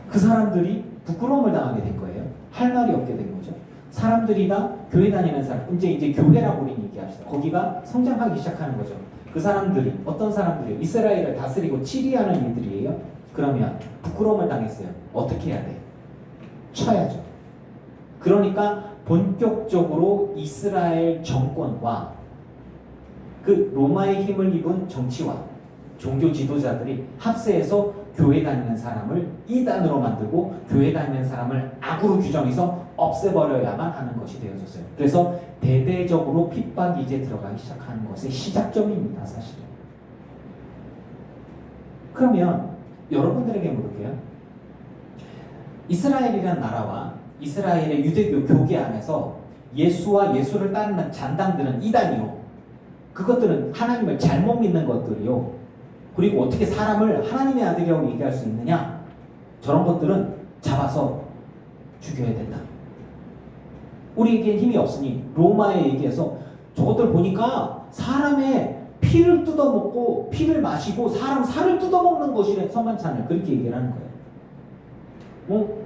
그 사람들이 부끄러움을 당하게 된 거예요. 할 말이 없게 된 거죠. 사람들이 다 교회 다니는 사람, 이제 교회라고 우리 얘기합시다. 거기가 성장하기 시작하는 거죠. 그 사람들이 어떤 사람들이요? 이스라엘을 다스리고 치리하는 이들이에요. 그러면 부끄러움을 당했어요. 어떻게 해야 돼? 쳐야죠. 그러니까 본격적으로 이스라엘 정권과 그 로마의 힘을 입은 정치와 종교 지도자들이 합세해서 교회 다니는 사람을 이단으로 만들고 교회 다니는 사람을 악으로 규정해서 없애버려야만 하는 것이 되어졌어요. 그래서 대대적으로 핍박이 이제 들어가기 시작하는 것의 시작점입니다. 사실은. 그러면 여러분들에게 물을게요. 이스라엘이라는 나라와 이스라엘의 유대교 교계 안에서 예수와 예수를 따르는 잔당들은 이단이요. 그것들은 하나님을 잘못 믿는 것들이요. 그리고 어떻게 사람을 하나님의 아들이라고 얘기할 수 있느냐? 저런 것들은 잡아서 죽여야 된다. 우리에게 힘이 없으니 로마에 얘기해서 저것들 보니까 사람의 피를 뜯어먹고 피를 마시고 사람 살을 뜯어먹는 것이래. 성만찬을 그렇게 얘기를 하는 거예요.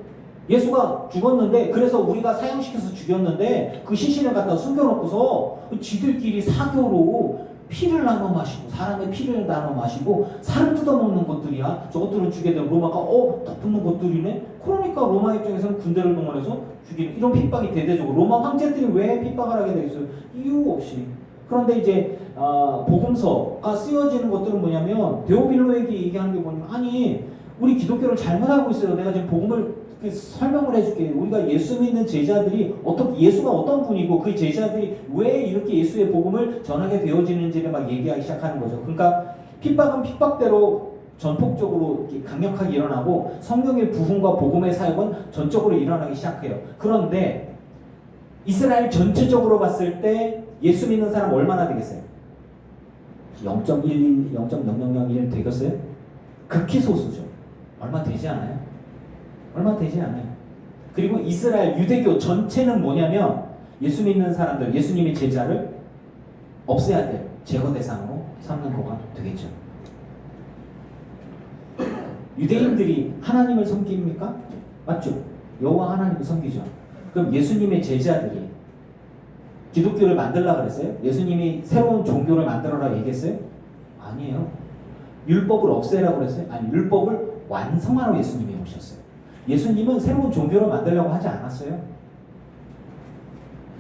예수가 죽었는데 그래서 우리가 사형시켜서 죽였는데 그 시신을 갖다 숨겨놓고서 지들끼리 사교로 피를 나눠 마시고 사람의 피를 나눠 마시고 살을 뜯어먹는 것들이야. 저것들을 죽게 되면 로마가 나쁜 것들이네. 그러니까 로마 입장에서는 군대를 동원해서 죽이는 이런 핍박이 대대적으로 로마 황제들이 왜 핍박을 하게 돼 있어요? 이유 없이. 그런데 이제 복음서가 쓰여지는 것들은 뭐냐면 데오빌로에게 얘기하는 게 뭐냐면 아니 우리 기독교를 잘못 알고 있어요. 내가 지금 복음을 설명을 해줄게. 우리가 예수 믿는 제자들이 예수가 어떤 분이고 그 제자들이 왜 이렇게 예수의 복음을 전하게 되어지는지를 막 얘기하기 시작하는 거죠. 그러니까 핍박은 핍박대로 전폭적으로 이렇게 강력하게 일어나고 성령의 부흥과 복음의 사역은 전적으로 일어나기 시작해요. 그런데 이스라엘 전체적으로 봤을 때 예수 믿는 사람 얼마나 되겠어요? 0.11, 0.0001 되겠어요? 극히 소수죠. 얼마 되지 않아요? 얼마 되지 않아요. 그리고 이스라엘 유대교 전체는 뭐냐면 예수 믿는 사람들, 예수님의 제자를 없애야 될 제거 대상으로 삼는 거가 되겠죠. 유대인들이 하나님을 섬깁니까? 맞죠? 여호와 하나님을 섬기죠. 그럼 예수님의 제자들이 기독교를 만들라 그랬어요? 예수님이 새로운 종교를 만들어라 얘기했어요? 아니에요. 율법을 없애라고 그랬어요? 아니, 율법을 완성하러 예수님이 오셨어요. 예수님은 새로운 종교를 만들려고 하지 않았어요.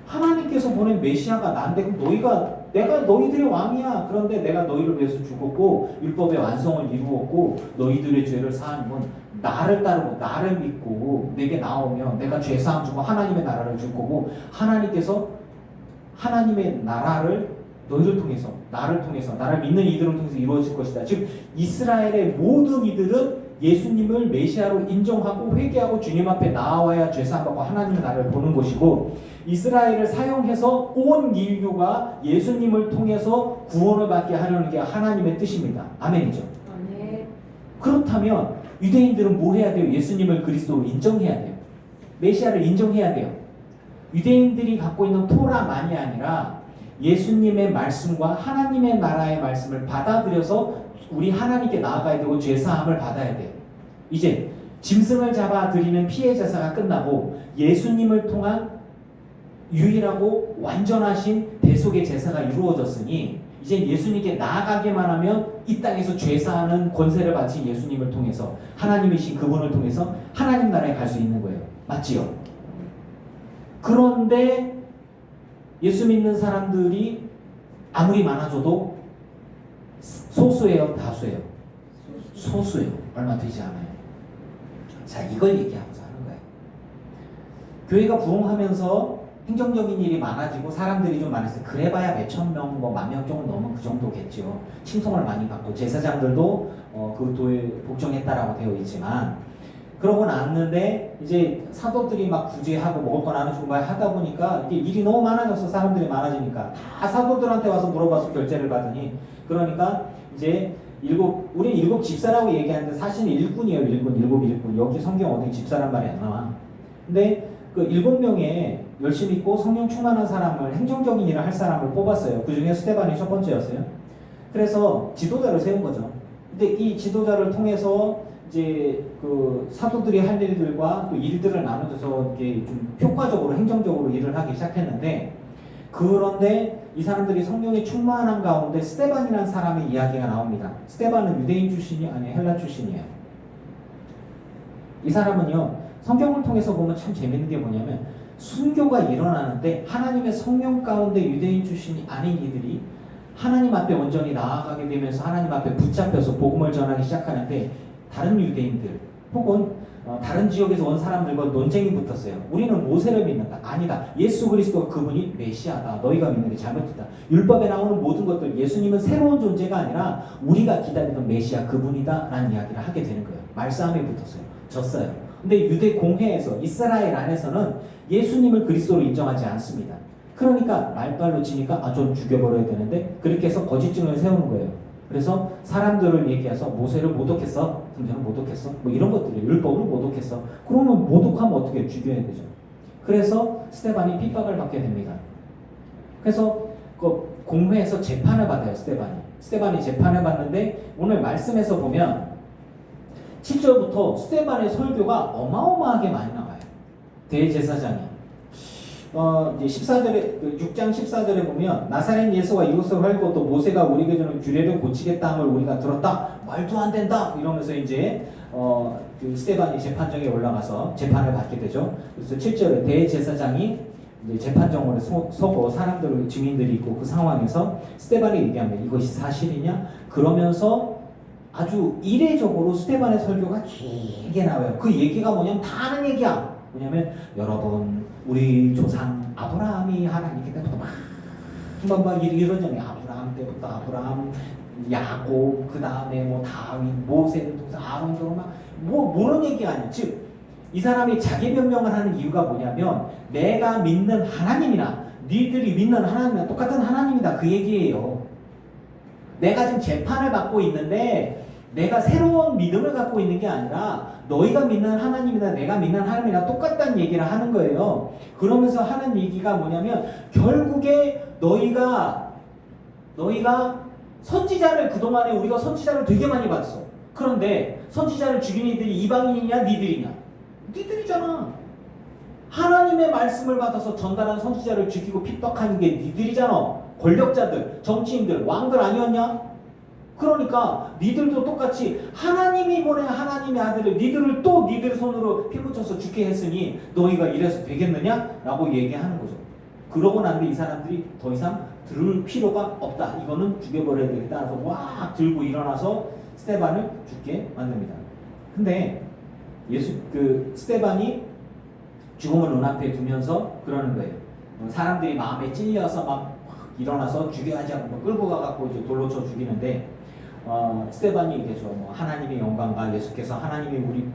하나님께서 보낸 메시아가 나인데 그럼 내가 너희들의 왕이야. 그런데 내가 너희를 위해서 죽었고 율법의 완성을 이루었고 너희들의 죄를 사한 건 나를 따르고 나를 믿고 내게 나오면 내가 죄사함 주고 하나님의 나라를 줄 거고 하나님께서 하나님의 나라를 너희를 통해서 나를 믿는 이들을 통해서 이루어질 것이다. 즉 이스라엘의 모든 이들은 예수님을 메시아로 인정하고 회개하고 주님 앞에 나와야 죄사함받고 하나님의 나라를 보는 것이고, 이스라엘을 사용해서 온 인류가 예수님을 통해서 구원을 받게 하려는 게 하나님의 뜻입니다. 아멘이죠. 아멘. 그렇다면 유대인들은 뭘 해야 돼요? 예수님을 그리스도로 인정해야 돼요. 메시아를 인정해야 돼요. 유대인들이 갖고 있는 토라만이 아니라 예수님의 말씀과 하나님의 나라의 말씀을 받아들여서 우리 하나님께 나아가야 되고 죄사함을 받아야 돼요. 이제 짐승을 잡아 드리는 피해 제사가 끝나고 예수님을 통한 유일하고 완전하신 대속의 제사가 이루어졌으니 이제 예수님께 나아가기만 하면 이 땅에서 죄사하는 권세를 바친 예수님을 통해서, 하나님이신 그분을 통해서 하나님 나라에 갈 수 있는 거예요. 맞지요? 그런데 예수 믿는 사람들이 아무리 많아져도 소수예요, 다수예요? 소수예요. 얼마 되지 않아요. 자, 이걸 얘기하고자 하는 거예요. 교회가 부흥하면서 행정적인 일이 많아지고 사람들이 좀 많았어요. 그래봐야 몇천 명, 뭐 만 명 정도 넘은 그 정도겠죠. 칭송을 많이 받고 제사장들도 그 도에 복종했다라고 되어 있지만, 그러고 났는데 이제 사도들이 막 구제하고 먹을 거 나눠주고 막 하다 보니까 이게 일이 너무 많아져서, 사람들이 많아지니까 다 사도들한테 와서 물어봐서 결제를 받으니, 그러니까 이제 우리는 일곱 집사라고 얘기하는데 사실은 일꾼이에요. 일꾼. 여기 성경 어디 집사란 말이 안 나와. 근데 그 7명의 열심히 있고 성령 충만한 사람을, 행정적인 일을 할 사람을 뽑았어요. 그 중에 스데반이 첫 번째였어요. 그래서 지도자를 세운 거죠. 근데 이 지도자를 통해서 이제 그 사도들이 할 일들과 또 일들을 나눠줘서 이게 좀 효과적으로, 행정적으로 일을 하기 시작했는데, 그런데 이 사람들이 성령에 충만한 가운데 스데반이라는 사람의 이야기가 나옵니다. 스데반은 유대인 출신이 아니에요. 헬라 출신이에요. 이 사람은요, 성경을 통해서 보면 참 재밌는 게 뭐냐면, 순교가 일어나는데 하나님의 성령 가운데 유대인 출신이 아닌 이들이 하나님 앞에 온전히 나아가게 되면서 하나님 앞에 붙잡혀서 복음을 전하기 시작하는데, 다른 유대인들 혹은 다른 지역에서 온 사람들과 논쟁이 붙었어요. 우리는 모세를 믿는다. 아니다. 예수 그리스도가 그분이 메시아다. 너희가 믿는 게 잘못됐다. 율법에 나오는 모든 것들, 예수님은 새로운 존재가 아니라 우리가 기다리던 메시아 그분이다 라는 이야기를 하게 되는 거예요. 말싸움에 붙었어요. 졌어요. 근데 유대 공회에서, 이스라엘 안에서는 예수님을 그리스도로 인정하지 않습니다. 그러니까 말빨로 치니까 좀 죽여버려야 되는데, 그렇게 해서 거짓 증언을 세우는 거예요. 그래서 사람들을 얘기해서 모세를 모독했어, 성경을 모독했어, 뭐 이런 것들이 율법을 모독했어. 그러면 모독하면 어떻게 죽여야 되죠. 그래서 스데반이 핍박을 받게 됩니다. 그래서 그 공회에서 재판을 받아요. 스데반이 재판을 받는데, 오늘 말씀에서 보면 7절부터 스데반의 설교가 어마어마하게 많이 나와요. 대제사장이 이제 14절에, 6장 14절에 보면, 나사렛 예수가 이웃을 헐고 또 모세가 우리에게 주는 규례를 고치겠다 함을 우리가 들었다. 말도 안 된다. 이러면서 이제 그 스데반이 재판정에 올라가서 재판을 받게 되죠. 그래서 7절에 대제사장이 이제 재판정으로 서고 사람들, 증인들이 있고 그 상황에서 스데반이 얘기하면 이것이 사실이냐? 그러면서 아주 이례적으로 스데반의 설교가 길게 나와요. 그 얘기가 뭐냐면 다 아는 얘기야. 뭐냐면, 여러분, 우리 조상 아브라함이 하나님 때부터 막 이러잖아요. 아브라함 때부터 아브라함, 야곱, 그 다음에 뭐 다윗, 모세를 통해서 아론으로 막 모르는 얘기가 아니에요. 즉, 이 사람이 자기 변명을 하는 이유가 뭐냐면, 내가 믿는 하나님이나 니들이 믿는 하나님이나 똑같은 하나님이다, 그 얘기예요. 내가 지금 재판을 받고 있는데 내가 새로운 믿음을 갖고 있는 게 아니라 너희가 믿는 하나님이나 내가 믿는 하나님이나 똑같다는 얘기를 하는 거예요. 그러면서 하는 얘기가 뭐냐면, 결국에 너희가 선지자를, 그동안에 우리가 선지자를 되게 많이 봤어. 그런데 선지자를 죽인 이들이 이방인이냐 니들이냐? 니들이잖아. 하나님의 말씀을 받아서 전달한 선지자를 죽이고 핍박하는 게 니들이잖아. 권력자들, 정치인들, 왕들 아니었냐? 그러니까 니들도 똑같이 하나님이 보낸 하나님의 아들을 니들을 또 니들 손으로 피 묻혀서 죽게 했으니 너희가 이래서 되겠느냐? 라고 얘기하는 거죠. 그러고 난데 이 사람들이 더 이상 들을 필요가 없다. 이거는 죽여버려야 되겠다. 그래서 와 들고 일어나서 스데반을 죽게 만듭니다. 근데 스데반이 죽음을 눈앞에 두면서 그러는 거예요. 사람들이 마음에 찔려서 막 일어나서 죽여야지 하고 끌고 가갖고 이제 돌로 쳐 죽이는데, 스데반이 얘기하죠. 뭐 하나님의 영광과 예수께서 하나님이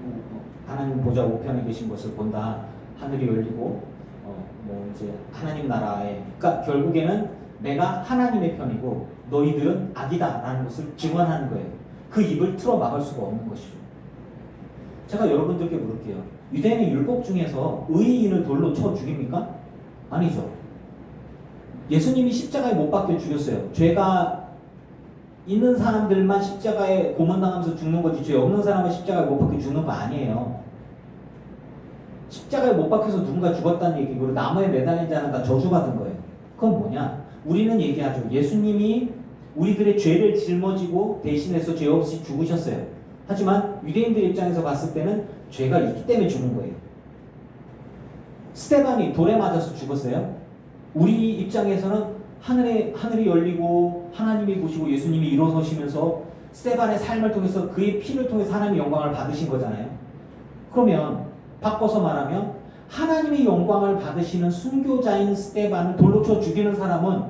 하나님 보좌 우편에 계신 것을 본다. 하늘이 열리고 뭐 이제 하나님 나라에, 그러니까 결국에는 내가 하나님의 편이고 너희들은 악이다라는 것을 증언하는 거예요. 그 입을 틀어 막을 수가 없는 것이죠. 제가 여러분들께 물을게요. 유대인의 율법 중에서 의인을 돌로 쳐 죽입니까? 아니죠. 예수님이 십자가에 못 박혀 죽였어요. 죄가 있는 사람들만 십자가에 고문당하면서 죽는 거지, 죄 없는 사람은 십자가에 못 박혀 죽는 거 아니에요. 십자가에 못 박혀서 누군가 죽었다는 얘기고 나무에 매달린 자는 다 저주받은 거예요. 그건 뭐냐? 우리는 얘기하죠. 예수님이 우리들의 죄를 짊어지고 대신해서 죄 없이 죽으셨어요. 하지만 유대인들 입장에서 봤을 때는 죄가 있기 때문에 죽는 거예요. 스데반이 돌에 맞아서 죽었어요. 우리 입장에서는 하늘이 열리고 하나님이 보시고 예수님이 일어서시면서 스데반의 삶을 통해서 그의 피를 통해서 하나님의 영광을 받으신 거잖아요. 그러면 바꿔서 말하면 하나님의 영광을 받으시는 순교자인 스데반을 돌로 쳐 죽이는 사람은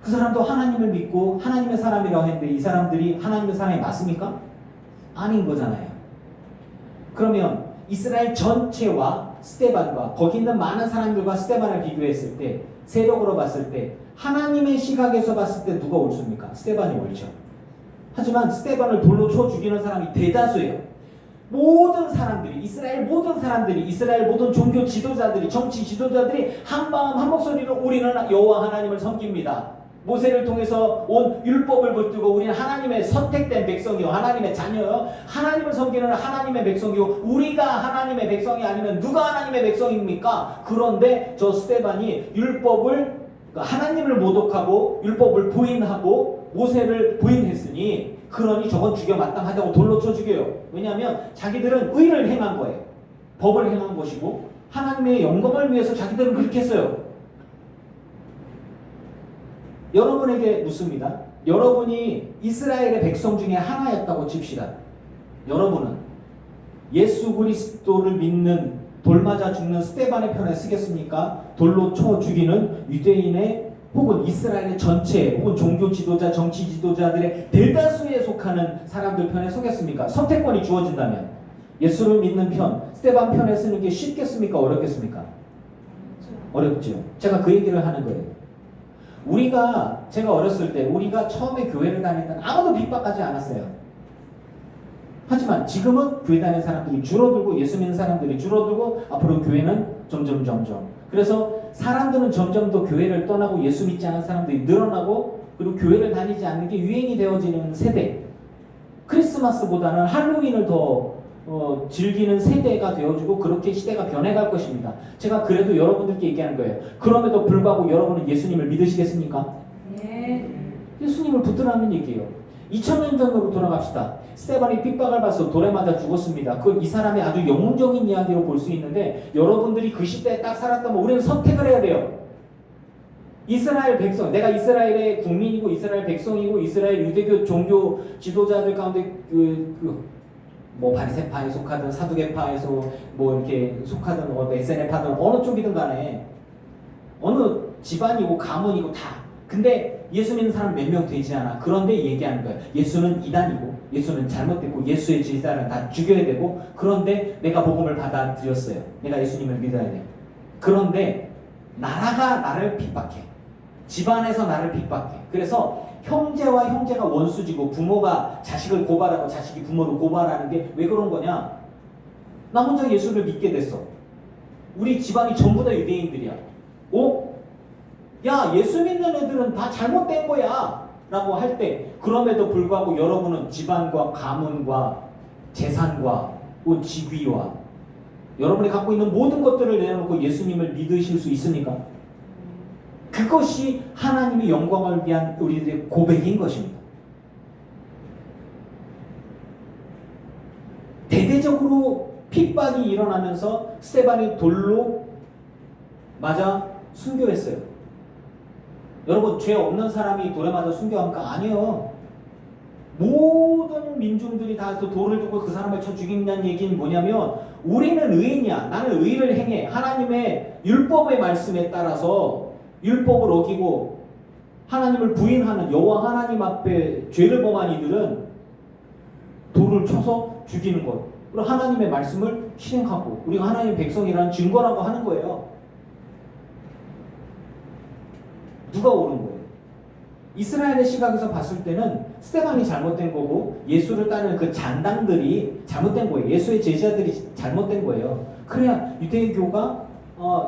그 사람도 하나님을 믿고 하나님의 사람이라고 했는데 이 사람들이 하나님의 사람이 맞습니까? 아닌 거잖아요. 그러면 이스라엘 전체와 스데반과 거기 있는 많은 사람들과 스데반을 비교했을 때, 세력으로 봤을 때 하나님의 시각에서 봤을 때 누가 옳습니까? 스데반이 옳죠. 하지만 스데반을 돌로 쳐 죽이는 사람이 대다수예요. 모든 사람들이, 이스라엘 모든 사람들이, 이스라엘 모든 종교 지도자들이, 정치 지도자들이 한마음 한목소리로 우리는 여호와 하나님을 섬깁니다. 모세를 통해서 온 율법을 붙들고 우리는 하나님의 선택된 백성이요, 하나님의 자녀요, 하나님을 섬기는 하나님의 백성이요, 우리가 하나님의 백성이 아니면 누가 하나님의 백성입니까? 그런데 저 스데반이 율법을, 하나님을 모독하고 율법을 부인하고 모세를 부인했으니 그러니 저건 죽여 마땅하다고 돌로 쳐 죽여요. 왜냐하면 자기들은 의를 행한 거예요. 법을 행한 것이고 하나님의 영광을 위해서 자기들은 그렇게 했어요. 여러분에게 묻습니다. 여러분이 이스라엘의 백성 중에 하나였다고 칩시다. 여러분은 예수 그리스도를 믿는 돌 맞아 죽는 스데반의 편에 서겠습니까? 돌로 쳐 죽이는 유대인의 혹은 이스라엘의 전체 혹은 종교 지도자, 정치 지도자들의 대다수에 속하는 사람들 편에 서겠습니까? 선택권이 주어진다면 예수를 믿는 편, 스데반 편에 서는 게 쉽겠습니까? 어렵겠습니까? 어렵죠. 제가 그 얘기를 하는 거예요. 제가 어렸을 때 우리가 처음에 교회를 다닐 때는 아무도 핍박하지 않았어요. 하지만 지금은 교회 다니는 사람들이 줄어들고 예수 믿는 사람들이 줄어들고 앞으로 교회는 점점 그래서 사람들은 점점 더 교회를 떠나고 예수 믿지 않은 사람들이 늘어나고 그리고 교회를 다니지 않는 게 유행이 되어지는 세대, 크리스마스보다는 할로윈을 더 즐기는 세대가 되어주고 그렇게 시대가 변해갈 것입니다. 제가 그래도 여러분들께 얘기하는 거예요. 그럼에도 불구하고 여러분은 예수님을 믿으시겠습니까? 네. 예수님을 붙들라는 얘기예요. 2000년 전으로 돌아갑시다. 스데반이 핍박을 받아서 돌에 맞아 죽었습니다. 이 사람의 아주 영웅적인 이야기로 볼 수 있는데 여러분들이 그 시대에 딱 살았다면 우리는 선택을 해야 돼요. 이스라엘 백성, 내가 이스라엘의 국민이고 이스라엘 백성이고 이스라엘 유대교 종교 지도자들 가운데 뭐 바리새파에 속하든 사두개파에서 뭐 이렇게 속하든 SNF파든 어느 쪽이든 간에 어느 집안이고 가문이고 다. 근데 예수 믿는 사람 몇 명 되지 않아. 그런데 얘기하는 거예요. 예수는 이단이고 예수는 잘못됐고 예수의 제자는 다 죽여야 되고 그런데 내가 복음을 받아들였어요. 내가 예수님을 믿어야 돼. 그런데 나라가 나를 핍박해. 집안에서 나를 핍박해. 그래서 형제와 형제가 원수지고 부모가 자식을 고발하고 자식이 부모를 고발하는 게 왜 그런 거냐? 나 혼자 예수를 믿게 됐어. 우리 집안이 전부 다 유대인들이야. 야, 예수 믿는 애들은 다 잘못된 거야 라고 할 때 그럼에도 불구하고 여러분은 집안과 가문과 재산과 직위와 여러분이 갖고 있는 모든 것들을 내려놓고 예수님을 믿으실 수 있습니까? 그것이 하나님의 영광을 위한 우리들의 고백인 것입니다. 대대적으로 핍박이 일어나면서 스데반이 돌로 맞아 순교했어요. 여러분, 죄 없는 사람이 돌에 맞아 순교합니까? 아니요. 모든 민중들이 다 돌을 두고 그 사람을 쳐 죽인다는 얘기는 뭐냐면 우리는 의인이야. 나는 의를 행해. 하나님의 율법의 말씀에 따라서 율법을 어기고 하나님을 부인하는 여호와 하나님 앞에 죄를 범한 이들은 돌을 쳐서 죽이는 것. 그리고 하나님의 말씀을 실행하고 우리가 하나님의 백성이라는 증거라고 하는 거예요. 누가 옳은 거예요? 이스라엘의 시각에서 봤을 때는 스데반이 잘못된 거고 예수를 따르는 그 잔당들이 잘못된 거예요. 예수의 제자들이 잘못된 거예요. 그래야 유대교가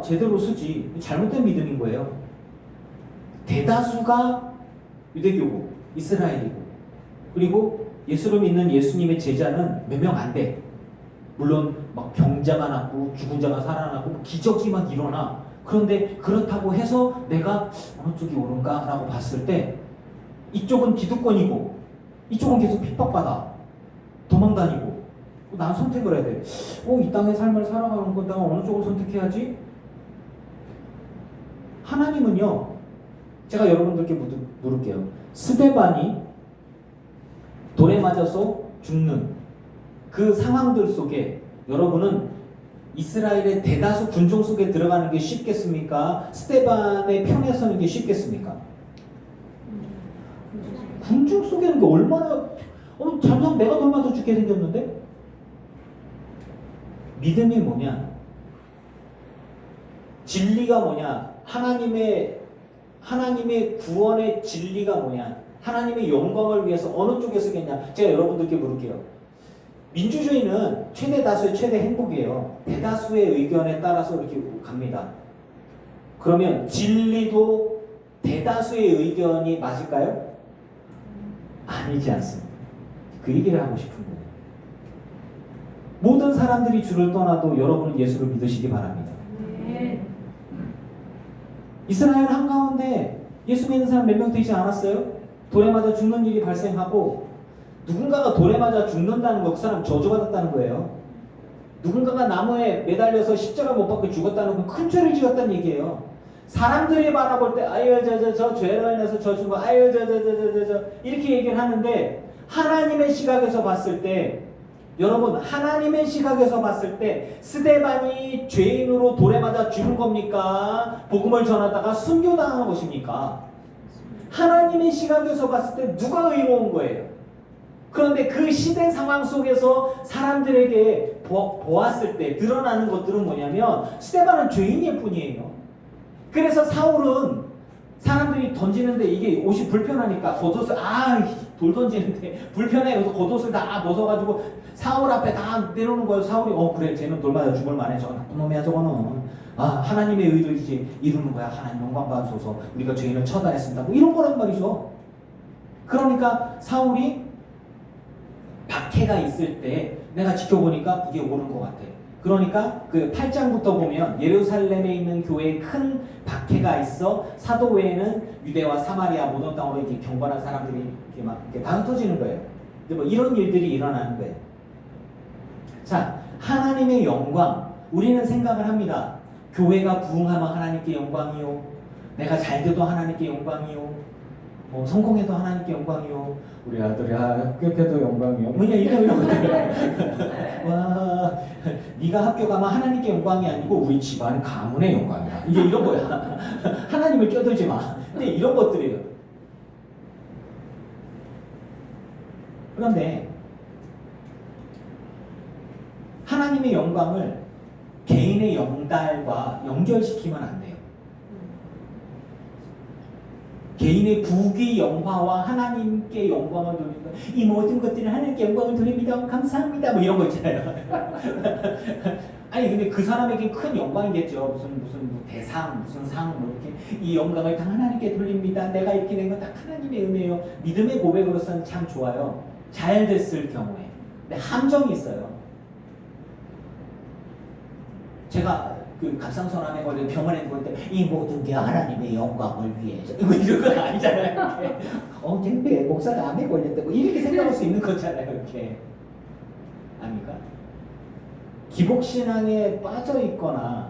제대로 쓰지. 잘못된 믿음인 거예요. 대다수가 유대교고 이스라엘이고 그리고 예수를 믿는 예수님의 제자는 몇 명 안 돼. 물론 막 병자가 낫고 죽은 자가 살아나고 기적이 막 일어나. 그런데 그렇다고 해서 내가 어느 쪽이 옳은가 라고 봤을 때 이쪽은 기득권이고 이쪽은 계속 핍박받아 도망다니고 난 선택을 해야 돼. 이 땅의 삶을 살아가는 건 내가 어느 쪽을 선택해야지? 하나님은요, 제가 여러분들께 물을게요. 스데반이 돌에 맞아서 죽는 그 상황들 속에 여러분은 이스라엘의 대다수 군종 속에 들어가는 게 쉽겠습니까? 스데반의 편에 서는 게 쉽겠습니까? 군중 속에는 게 얼마나 잠깐 내가 돌 맞아 죽게 생겼는데? 믿음이 뭐냐? 진리가 뭐냐? 하나님의 구원의 진리가 뭐냐? 하나님의 영광을 위해서 어느 쪽에 서겠냐? 제가 여러분들께 물을게요. 민주주의는 최대 다수의 최대 행복이에요. 대다수의 의견에 따라서 이렇게 갑니다. 그러면 진리도 대다수의 의견이 맞을까요? 아니지 않습니다. 그 얘기를 하고 싶은 거예요. 모든 사람들이 주를 떠나도 여러분은 예수를 믿으시기 바랍니다. 네. 이스라엘 한가운데 예수 믿는 사람 몇 명 되지 않았어요? 돌에 맞아 죽는 일이 발생하고 누군가가 돌에 맞아 죽는다는 거 그 사람 저주받았다는 거예요. 누군가가 나무에 매달려서 십자가 못 박고 죽었다는 건 큰 죄를 지었다는 얘기예요. 사람들이 바라볼 때 아유 저 죄로 인해서 저 죽은 거 아유 저 이렇게 얘기를 하는데 하나님의 시각에서 봤을 때 여러분 하나님의 시각에서 봤을 때 스데반이 죄인으로 돌에 맞아 죽은 겁니까? 복음을 전하다가 순교당한 것입니까? 하나님의 시각에서 봤을 때 누가 의로운 거예요? 그런데 그 시대 상황 속에서 사람들에게 보았을 때 드러나는 것들은 뭐냐면 스데반은 죄인일 뿐이에요. 그래서 사울은 사람들이 던지는데 이게 옷이 불편하니까 겉옷을 돌 던지는데 불편해. 그래서 겉옷을 다 벗어가지고 사울 앞에 다 내놓는 거예요. 사울이 그래 쟤는 돌 맞아 죽을 만해. 저거 나쁜 놈이야 저거는. 하나님의 의를 이제 이루는 거야. 하나님 영광 받으소서. 우리가 죄인을 처단했습니다. 뭐 이런 거란 말이죠. 그러니까 사울이 박해가 있을 때 내가 지켜보니까 이게 옳은 것 같아. 그러니까 그 8장부터 보면 예루살렘에 있는 교회에 큰 박해가 있어 사도 외에는 유대와 사마리아 모든 땅으로 이렇게 경건한 사람들이 이렇게 막 이렇게 다 흩어지는 거예요. 뭐 이런 일들이 일어나는 거예요. 자, 하나님의 영광. 우리는 생각을 합니다. 교회가 부흥하면 하나님께 영광이요. 내가 잘 돼도 하나님께 영광이요. 성공해도 하나님께 영광이요. 우리 아들이 합격해도 영광이요. 뭐냐 이런 것들. 와, 네가 합격하면 하나님께 영광이 아니고 우리 집안 가문의 영광이야. 이게 이런 거야. 하나님을 껴들지 마. 근데 이런 것들이에요. 그런데 하나님의 영광을 개인의 영달과 연결시키면 안 돼요. 개인의 부귀 영화와 하나님께 영광을 돌립니다. 이 모든 것들은 하나님께 영광을 돌립니다. 감사합니다. 뭐 이런 거 있잖아요. 아니 근데 그 사람에게 큰 영광이겠죠. 무슨 대상, 무슨 상, 뭐 이렇게 이 영광을 다 하나님께 돌립니다. 내가 이렇게 된 건 다 하나님의 은혜요. 믿음의 고백으로서는 참 좋아요. 잘 됐을 경우에. 근데 함정이 있어요. 제가 그 갑상선암에 걸려 병원에 누웠을 때 이 모든 게 하나님의 영광을 위해서 이런 건 아니잖아요. 쟤 목사가 암에 걸렸다고 이렇게 생각할 수 있는 거잖아요. 이렇게 아닙니까? 기복신앙에 빠져 있거나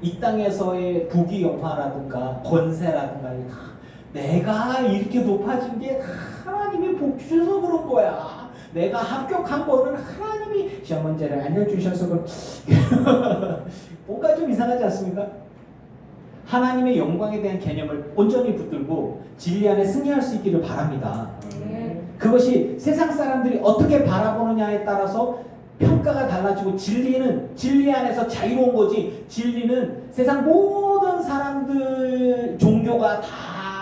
이 땅에서의 부귀 영화라든가 권세라든가 내가 이렇게 높아진 게 하나님이 복 주셔서 그런 거야. 내가 합격한 거는 하나님이 시험 문제를 알려주셔서 뭔가 좀 이상하지 않습니까? 하나님의 영광에 대한 개념을 온전히 붙들고 진리 안에 승리할 수 있기를 바랍니다. 그것이 세상 사람들이 어떻게 바라보느냐에 따라서 평가가 달라지고 진리는 진리 안에서 자유로운 거지, 진리는 세상 모든 사람들 종교가 다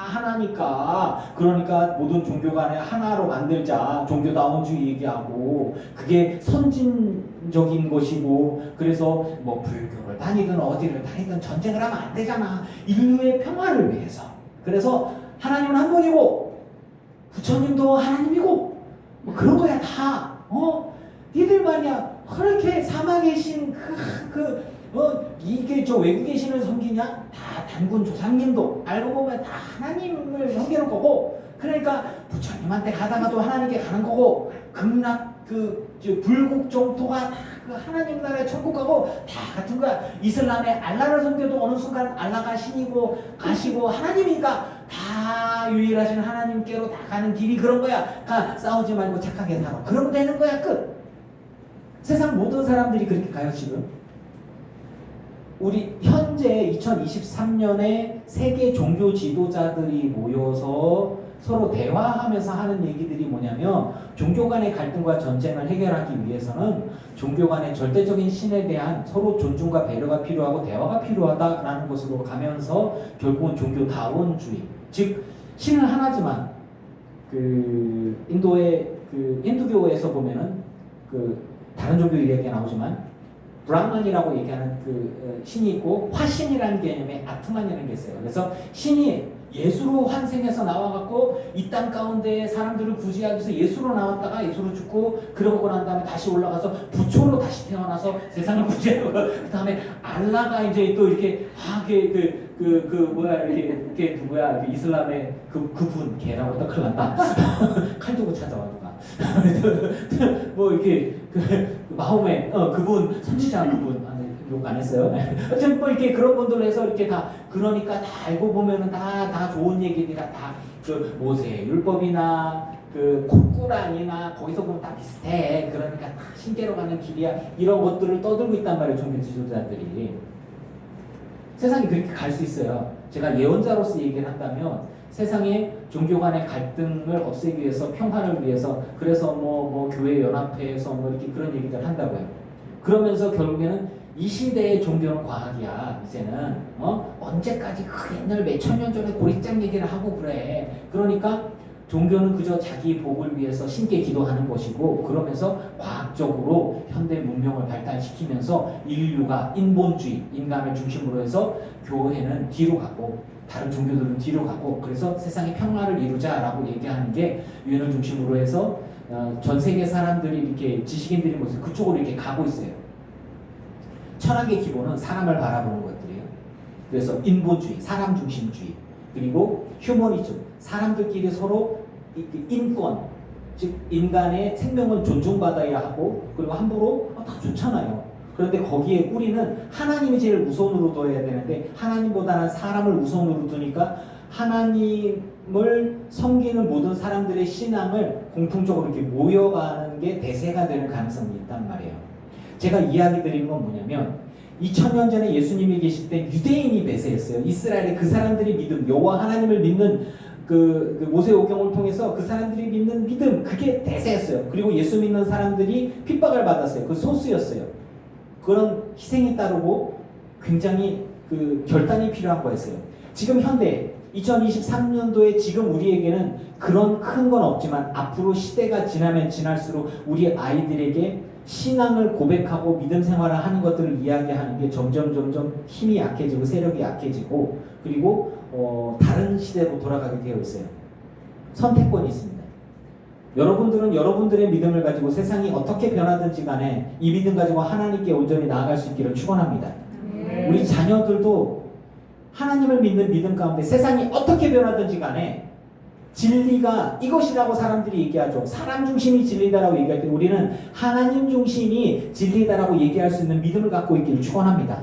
하나니까, 그러니까 모든 종교 간에 하나로 만들자, 종교다원주의 얘기하고, 그게 선진적인 것이고, 그래서 뭐 불교를 다니든 어디를 다니든 전쟁을 하면 안 되잖아, 인류의 평화를 위해서. 그래서 하나님은 한 분이고 부처님도 하나님이고 뭐 그런 거야 다. 니들 말이야 그렇게 사막에 계신 이게 저 외국에 계시는 성기냐? 다 단군 조상님도 알고 보면 다 하나님을 섬기는 거고, 그러니까 부처님한테 가다가도 하나님께 가는 거고, 극락 불국 정토가 다 그 하나님 나라의 천국 가고 다 같은 거야. 이슬람에 알라를 섬겨도 어느 순간 알라가 신이고 가시고 하나님이니까 다 유일하신 하나님께로 다 가는 길이 그런 거야. 싸우지 말고 착하게 살아. 그러면 되는 거야. 끝. 세상 모든 사람들이 그렇게 가요 지금. 우리 현재 2023년에 세계 종교 지도자들이 모여서 서로 대화하면서 하는 얘기들이 뭐냐면, 종교 간의 갈등과 전쟁을 해결하기 위해서는 종교 간의 절대적인 신에 대한 서로 존중과 배려가 필요하고 대화가 필요하다라는 것으로 가면서 결국은 종교다원주의, 즉 신은 하나지만 인도의 힌두교에서 보면은 다른 종교 이야기가 나오지만 브라만이라고 얘기하는 신이 있고, 화신이라는 개념의 아트만이라는 게 있어요. 그래서 신이 예수로 환생해서 나와갖고 이 땅 가운데 사람들을 구제하기 위해서 예수로 나왔다가 예수로 죽고, 그러고 난 다음에 다시 올라가서 부초로 다시 태어나서 세상을 구제하고, 그 다음에 알라가 이제 또 이렇게 이렇게 누구야, 이슬람의 그분, 걔라고 또 큰일 난다. 칼 들고 찾아와 누가. 뭐 이렇게 마홈의 그분 선지자, 그분 욕 안 했어요. 어쨌든 뭐 이렇게 그런 분들 해서 이렇게 다, 그러니까 다 알고 보면은 다 좋은 얘기들이라, 다 모세 율법이나 콧구란이나 거기서 보면 다 비슷해. 그러니까 다 신께로 가는 길이야. 이런 것들을 떠들고 있단 말이에요, 종교 지도자들이. 세상이 그렇게 갈 수 있어요. 제가 예언자로서 얘기를 한다면, 세상의 종교 간의 갈등을 없애기 위해서, 평화를 위해서, 그래서 뭐 교회 연합회에서 뭐 이렇게 그런 얘기들 한다고요. 그러면서 결국에는 이 시대의 종교는 과학이야. 이제는 언제까지 옛날 몇천 년 전에 고리장 얘기를 하고 그래. 그러니까 종교는 그저 자기 복을 위해서 신께 기도하는 것이고, 그러면서 과학적으로 현대 문명을 발달시키면서 인류가 인본주의, 인간을 중심으로 해서 교회는 뒤로 가고 다른 종교들은 뒤로 가고, 그래서 세상의 평화를 이루자라고 얘기하는 게 유엔을 중심으로 해서 전 세계 사람들이 이렇게 지식인들이 모여서 그쪽으로 이렇게 가고 있어요. 철학의 기본은 사람을 바라보는 것들이에요. 그래서 인본주의, 사람 중심주의, 그리고 휴머니즘, 사람들끼리 서로 인권, 즉 인간의 생명을 존중받아야 하고, 그리고 함부로 다 좋잖아요. 그런데 거기에 우리는 하나님이 제일 우선으로 둬야 되는데, 하나님보다는 사람을 우선으로 두니까 하나님을 섬기는 모든 사람들의 신앙을 공통적으로 이렇게 모여가는 게 대세가 되는 가능성이 있단 말이에요. 제가 이야기 드리는 건 뭐냐면, 2000년 전에 예수님이 계실 때 유대인이 대세였어요. 이스라엘의 그 사람들이 믿음, 여호와 하나님을 믿는 모세오경을 통해서 그 사람들이 믿는 믿음, 그게 대세였어요. 그리고 예수 믿는 사람들이 핍박을 받았어요. 그 소수였어요. 그런 희생이 따르고 굉장히 결단이 필요한 거였어요. 지금 현대 2023년도에 지금 우리에게는 그런 큰 건 없지만, 앞으로 시대가 지나면 지날수록 우리 아이들에게 신앙을 고백하고 믿음 생활을 하는 것들을 이야기하는 게 점점 힘이 약해지고 세력이 약해지고, 그리고 다른 시대로 돌아가게 되어 있어요. 선택권이 있습니다. 여러분들은 여러분들의 믿음을 가지고 세상이 어떻게 변하든지 간에 이 믿음 가지고 하나님께 온전히 나아갈 수 있기를 축원합니다. 우리 자녀들도 하나님을 믿는 믿음 가운데 세상이 어떻게 변하든지 간에 진리가 이것이라고 사람들이 얘기하죠. 사람 중심이 진리다라고 얘기할 때 우리는 하나님 중심이 진리다라고 얘기할 수 있는 믿음을 갖고 있기를 축원합니다.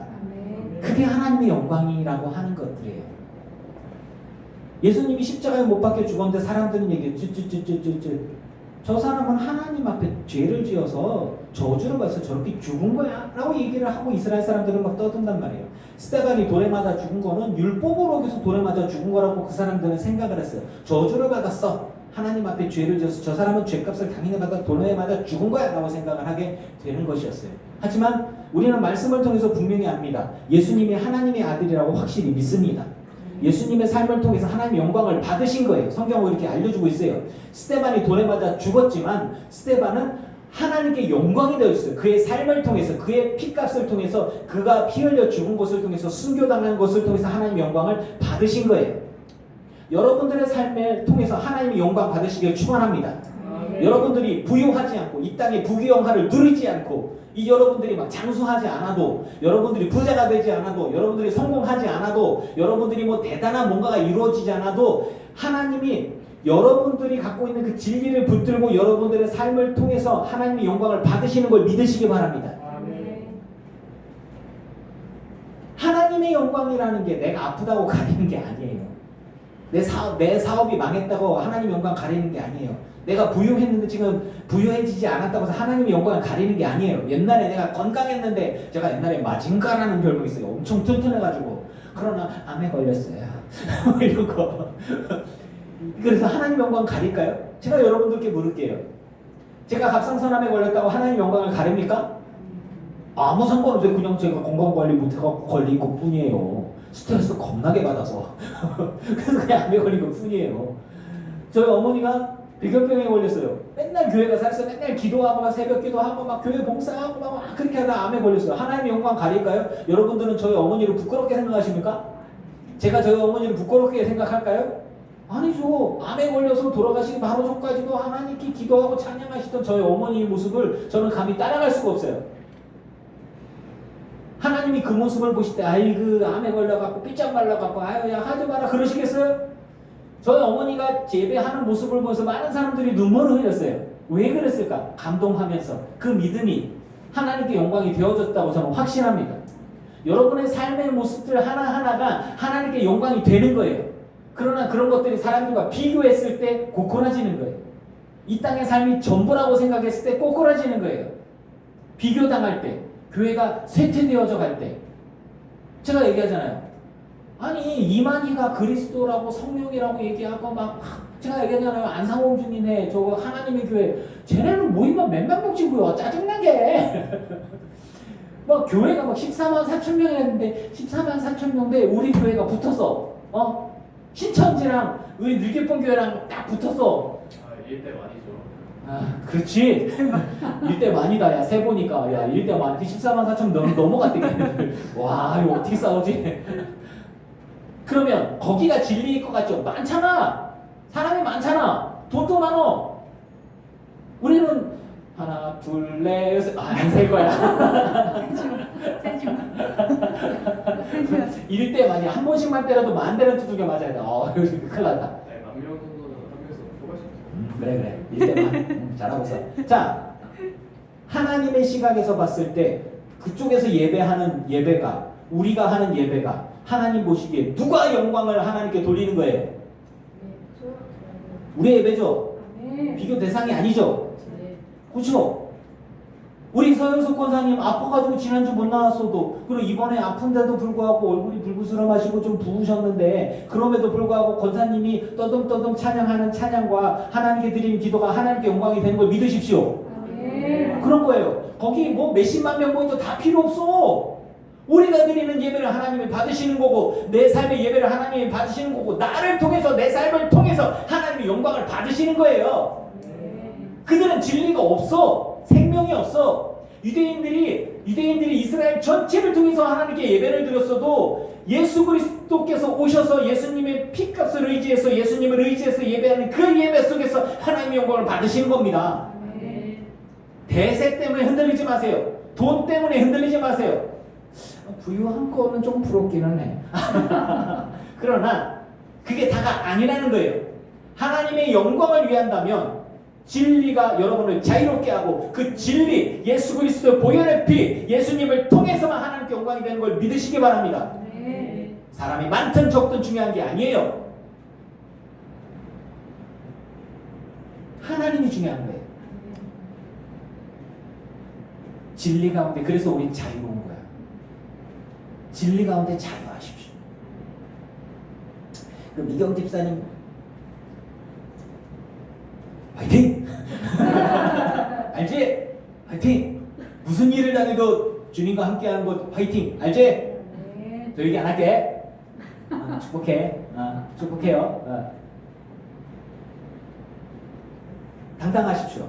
그게 하나님의 영광이라고 하는 것들이에요. 예수님이 십자가에 못 박혀 죽었는데 사람들은 얘기해요. 저 사람은 하나님 앞에 죄를 지어서 저주를 받아서 저렇게 죽은 거야 라고 얘기를 하고 이스라엘 사람들은 막 떠든단 말이에요. 스데반이 돌에 맞아 죽은 거는 율법으로 어겨서 돌에 맞아 죽은 거라고 그 사람들은 생각을 했어요. 저주를 받았어. 하나님 앞에 죄를 지어서 저 사람은 죄값을 당연히 받아 돌에 맞아 죽은 거야 라고 생각을 하게 되는 것이었어요. 하지만 우리는 말씀을 통해서 분명히 압니다. 예수님이 하나님의 아들이라고 확실히 믿습니다. 예수님의 삶을 통해서 하나님의 영광을 받으신 거예요. 성경은 이렇게 알려주고 있어요. 스데반이 돌에 맞아 죽었지만 스데반은 하나님께 영광이 되어 있어요. 그의 삶을 통해서, 그의 피값을 통해서, 그가 피 흘려 죽은 것을 통해서, 순교당한 것을 통해서 하나님의 영광을 받으신 거예요. 여러분들의 삶을 통해서 하나님의 영광 받으시길 축원합니다. 여러분들이 부유하지 않고 이 땅의 부귀영화를 누리지 않고 이 여러분들이 막 장수하지 않아도, 여러분들이 부자가 되지 않아도, 여러분들이 성공하지 않아도, 여러분들이 뭐 대단한 뭔가가 이루어지지 않아도 하나님이 여러분들이 갖고 있는 그 진리를 붙들고 여러분들의 삶을 통해서 하나님의 영광을 받으시는 걸 믿으시기 바랍니다. 하나님의 영광이라는 게 내가 아프다고 가리는 게 아니에요. 내 사업이 망했다고 하나님의 영광 가리는 게 아니에요. 내가 부유했는데 지금 부유해지지 않았다고 해서 하나님의 영광을 가리는 게 아니에요. 옛날에 내가 건강했는데, 제가 옛날에 마징가라는 별명이 있어요. 엄청 튼튼해가지고. 그러나 암에 걸렸어요. 이런 거. 그래서 하나님 영광 가릴까요? 제가 여러분들께 물을게요. 제가 갑상선암에 걸렸다고 하나님 영광을 가립니까? 아무 상관없어요. 그냥 제가 건강관리 못해갖고 걸린 것 뿐이에요. 스트레스 겁나게 받아서. 그래서 그냥 암에 걸린 것 뿐이에요. 저희 어머니가 비결병에 걸렸어요. 맨날 교회 가서 했어요. 맨날 기도하고 막 새벽 기도하고 막 교회 봉사하고 막 그렇게 하다 암에 걸렸어요. 하나님의 영광 가릴까요? 여러분들은 저희 어머니를 부끄럽게 생각하십니까? 제가 저희 어머니를 부끄럽게 생각할까요? 아니죠. 암에 걸려서 돌아가시기 바로 전까지도 하나님께 기도하고 찬양하시던 저희 어머니의 모습을 저는 감히 따라갈 수가 없어요. 하나님이 그 모습을 보실 때 아이고 암에 걸려갖고 삐짝 말라갖고 아유 야 하지 마라 그러시겠어요? 저희 어머니가 예배하는 모습을 보면서 많은 사람들이 눈물을 흘렸어요. 왜 그랬을까? 감동하면서 그 믿음이 하나님께 영광이 되어졌다고 저는 확신합니다. 여러분의 삶의 모습들 하나하나가 하나님께 영광이 되는 거예요. 그러나 그런 것들이 사람들과 비교했을 때 고꾸라지는 거예요. 이 땅의 삶이 전부라고 생각했을 때 꼬꾸라지는 거예요. 비교당할 때, 교회가 쇠퇴되어져 갈 때. 제가 얘기하잖아요. 아니 이만희가 그리스도라고 성령이라고 얘기하고 막 제가 얘기하잖아요. 안상홍준이네 저거 하나님의 교회 쟤네는 모이면 몇만 명씩 모여 짜증나게. 막 교회가 막 14만 4천 명이 했는데 14만 4천 명인데 우리 교회가 붙어서 신천지랑 우리 늘개봉 교회랑 딱 붙었어. 일대 많이죠. 그렇지. 일대 많이다. 야, 세 보니까 야, 일대 많이. 14만 4천 넘어갔대. 와, 이거 어떻게 싸우지? 그러면 거기가 진리일 것 같죠? 많잖아. 사람이 많잖아. 돈도 많어. 우리는 하나, 둘, 넷, 여섯. 안 셀 거야. 이럴 때 많이 한 번씩만 때려도 만 대는 두들겨 맞아야 돼. 큰일 났다. 만 명 정도는 한 명에서 뽑을 수 있어요. 그래. 이럴 때만 잘하고 있어. 자, 하나님의 시각에서 봤을 때 그쪽에서 예배하는 예배가, 우리가 하는 예배가 하나님 보시기에 누가 영광을 하나님께 돌리는 거예요? 우리 예배죠. 비교 대상이 아니죠. 그렇죠? 우리 서영석 권사님 아파가지고 지난주 못 나왔어도, 그리고 이번에 아픈데도 불구하고 얼굴이 불구스름하시고 좀 부으셨는데 그럼에도 불구하고 권사님이 떠듬떠듬 찬양하는 찬양과 하나님께 드리는 기도가 하나님께 영광이 되는 걸 믿으십시오. 그런 거예요. 거기 뭐 몇십만 명 모여도 다 필요 없어. 우리가 드리는 예배를 하나님이 받으시는 거고, 내 삶의 예배를 하나님이 받으시는 거고, 나를 통해서 내 삶을 통해서 하나님의 영광을 받으시는 거예요. 그들은 진리가 없어. 생명이 없어. 유대인들이 이스라엘 전체를 통해서 하나님께 예배를 드렸어도 예수 그리스도께서 오셔서 예수님의 피값을 의지해서 예수님을 의지해서 예배하는 그 예배 속에서 하나님의 영광을 받으시는 겁니다. 대세 때문에 흔들리지 마세요. 돈 때문에 흔들리지 마세요. 부유한 거는 좀 부럽기는 해. 그러나 그게 다가 아니라는 거예요. 하나님의 영광을 위한다면 진리가 여러분을 자유롭게 하고, 그 진리, 예수 그리스도 보혈의 피, 예수님을 통해서만 하나님께 영광이 되는 걸 믿으시기 바랍니다. 사람이 많든 적든 중요한 게 아니에요. 하나님이 중요한 거예요. 진리 가운데. 그래서 우린 자유로운 거야. 진리 가운데 자유하십시오. 그럼 미경 집사님 화이팅! 알지? 화이팅! 무슨 일을 당해도 주님과 함께하는 것 화이팅! 알지? 네. 더 얘기 안 할게. 축복해. 축복해요. 당당하십시오.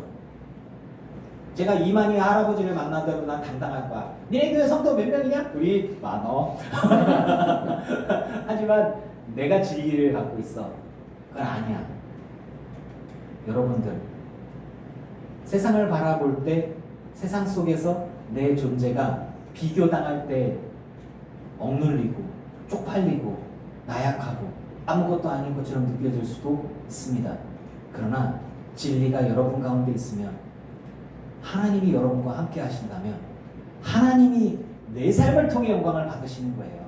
제가 이만희 할아버지를 만나더라도 난 당당할 거야. 니네 교회 성도 몇 명이냐? 우리 많어. 하지만 내가 진리를 갖고 있어. 그건 아니야. 여러분들, 세상을 바라볼 때 세상 속에서 내 존재가 비교당할 때 억눌리고 쪽팔리고 나약하고 아무것도 아닌 것처럼 느껴질 수도 있습니다. 그러나 진리가 여러분 가운데 있으면, 하나님이 여러분과 함께 하신다면 하나님이 내 삶을 통해 영광을 받으시는 거예요.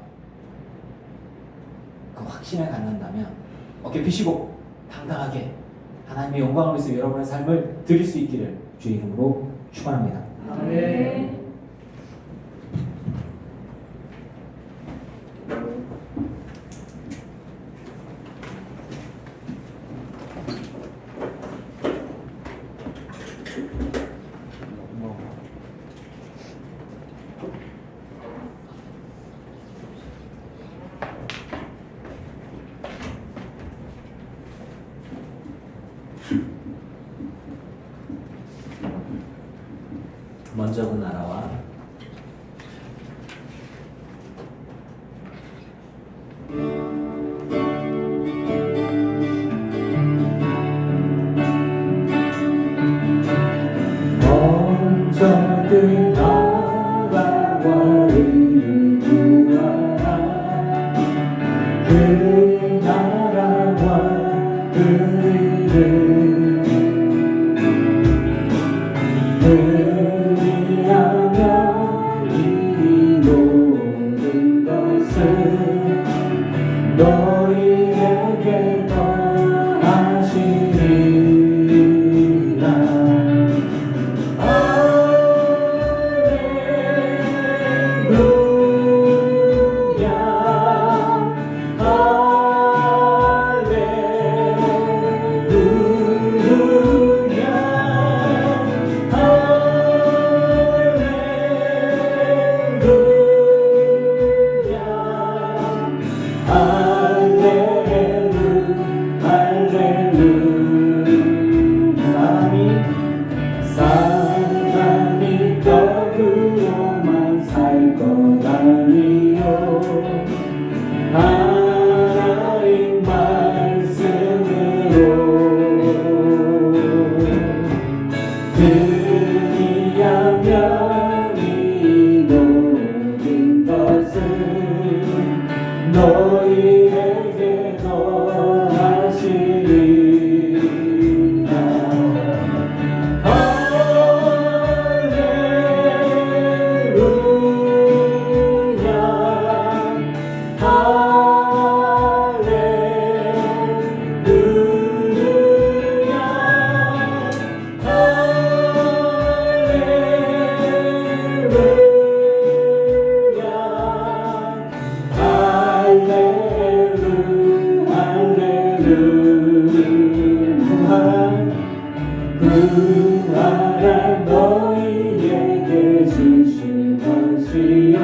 그 확신을 갖는다면 어깨 펴시고 당당하게 하나님의 영광을 위해서 여러분의 삶을 드릴 수 있기를 주의 이름으로 축원합니다. 네. 먼저 그 나라와 먼저 그 나라와 의를 구하라. 그 나라와 그 의를 그리하면 이 모든 것을 너희에게 더하시리라. 사람이 떡으로만 살 것 아니요 하나님 말씀으로 그리하면 이 모든 것을 너희에게 더하시리라. 구하라. 너희에게 주신 것이요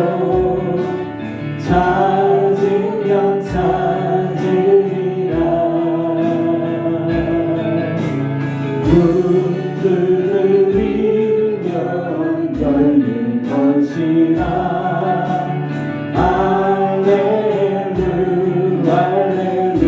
찾으면 찾으리라. 문들을 밀면 열릴 것이라. 할렐루야 할렐루야.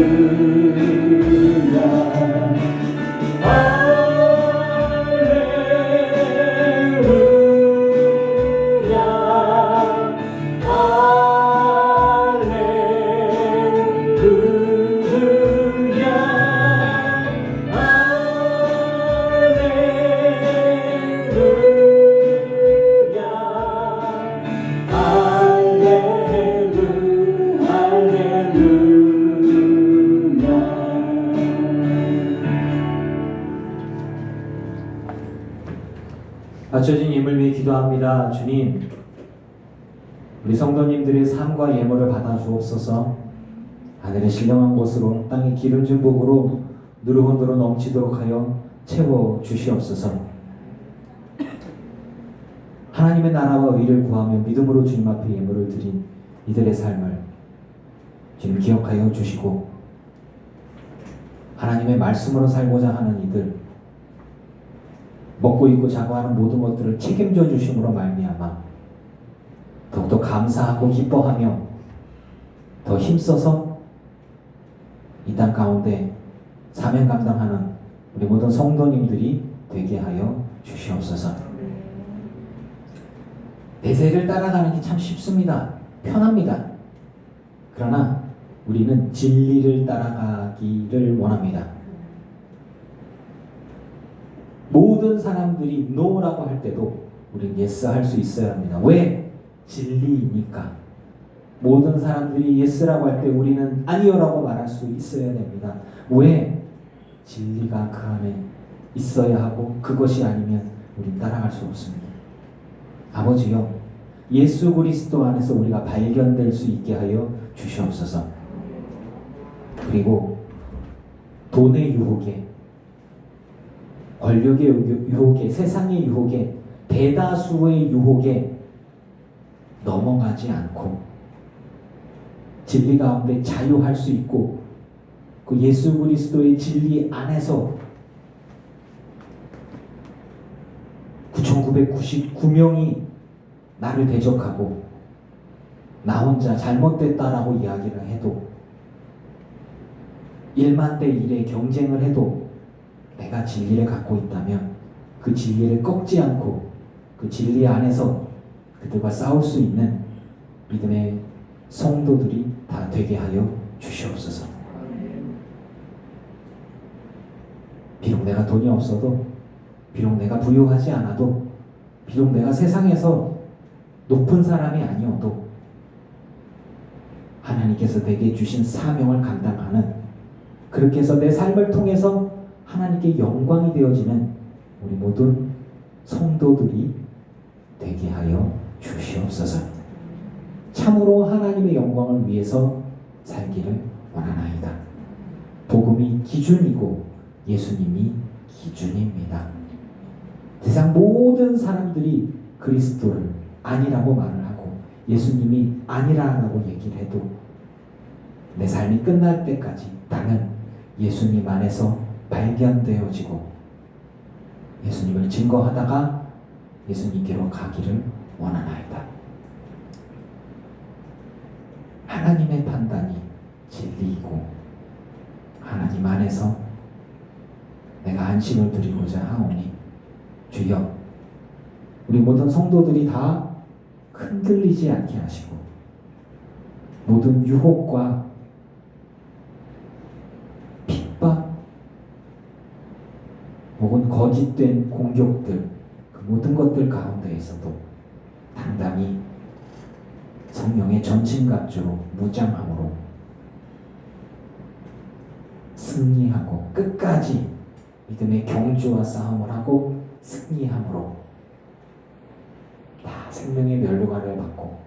바쳐진 힘을 위해 기도합니다. 주님, 우리 성도님들의 삶과 예물을 받아 주옵소서. 하늘의 신령한 곳으로 땅의 기름진 복으로 누르고누르 넘치도록 하여 채워 주시옵소서. 하나님의 나라와 의를 구하며 믿음으로 주님 앞에 예물을 드린 이들의 삶을 주님 기억하여 주시고, 하나님의 말씀으로 살고자 하는 이들, 먹고 입고 자고 하는 모든 것들을 책임져 주심으로 말미암아 더욱더 감사하고 기뻐하며 더 힘써서 이 땅 가운데 사명 감당하는 우리 모든 성도님들이 되게 하여 주시옵소서. 대세를 따라가는 게 참 쉽습니다. 편합니다. 그러나 우리는 진리를 따라가기를 원합니다. 모든 사람들이 노라고 할 때도 우리는 예스 할 수 있어야 합니다. 왜? 진리이니까. 모든 사람들이 예스라고 할 때 우리는 아니요라고 말할 수 있어야 됩니다. 왜? 진리가 그 안에 있어야 하고 그것이 아니면 우리는 따라갈 수 없습니다. 아버지요, 예수 그리스도 안에서 우리가 발견될 수 있게 하여 주시옵소서. 그리고 돈의 유혹에, 권력의 유혹에, 세상의 유혹에, 대다수의 유혹에 넘어가지 않고 진리 가운데 자유할 수 있고, 그 예수 그리스도의 진리 안에서 9,999명이 나를 대적하고 나 혼자 잘못됐다라고 이야기를 해도, 1만 대 1의 경쟁을 해도 내가 진리를 갖고 있다면 그 진리를 꺾지 않고 그 진리 안에서 그들과 싸울 수 있는 믿음의 성도들이 다 되게 하여 주시옵소서. 비록 내가 돈이 없어도, 비록 내가 부유하지 않아도, 비록 내가 세상에서 높은 사람이 아니어도 하나님께서 내게 주신 사명을 감당하는, 그렇게 해서 내 삶을 통해서 하나님께 영광이 되어지는 우리 모든 성도들이 되게 하여 주시옵소서. 참으로 하나님의 영광을 위해서 살기를 원하나이다. 복음이 기준이고 예수님이 기준입니다. 세상 모든 사람들이 그리스도를 아니라고 말을 하고 예수님이 아니라고 얘기를 해도 내 삶이 끝날 때까지 나는 예수님 안에서 발견되어지고 예수님을 증거하다가 예수님께로 가기를 원하나이다. 하나님의 판단이 진리이고 하나님 안에서 내가 안식을 드리고자 하오니 주여, 우리 모든 성도들이 다 흔들리지 않게 하시고 모든 유혹과 핍박 혹은 거짓된 공격들, 그 모든 것들 가운데에서도 당당히 성령의 전신갑주로 무장함으로 승리하고 끝까지 믿음의 경주와 싸움을 하고 승리함으로 다 생명의 면류관을 받고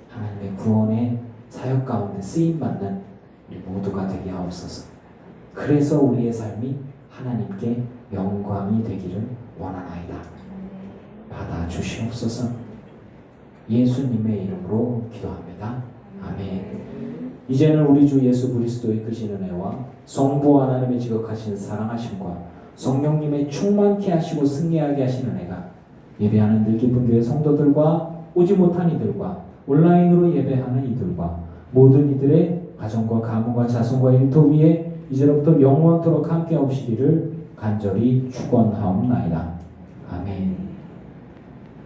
하나님의 구원의 사역 가운데 쓰임받는 우리 모두가 되게 하옵소서. 그래서 우리의 삶이 하나님께 영광이 되기를 원하나이다. 받아 주시옵소서. 예수님의 이름으로 기도합니다. 아멘. 이제는 우리 주 예수 그리스도의 크신 은혜와 성부 하나님의 지극하신 사랑하심과 성령님의 충만케 하시고 승리하게 하신 은혜가 예배하는 늘 기쁜 교회 성도들과 오지 못한 이들과 온라인으로 예배하는 이들과 모든 이들의 가정과 가문과 자손과 일터 위에 이제로부터 영원토록 함께 하시기를 간절히 축원하옵나이다. 아멘.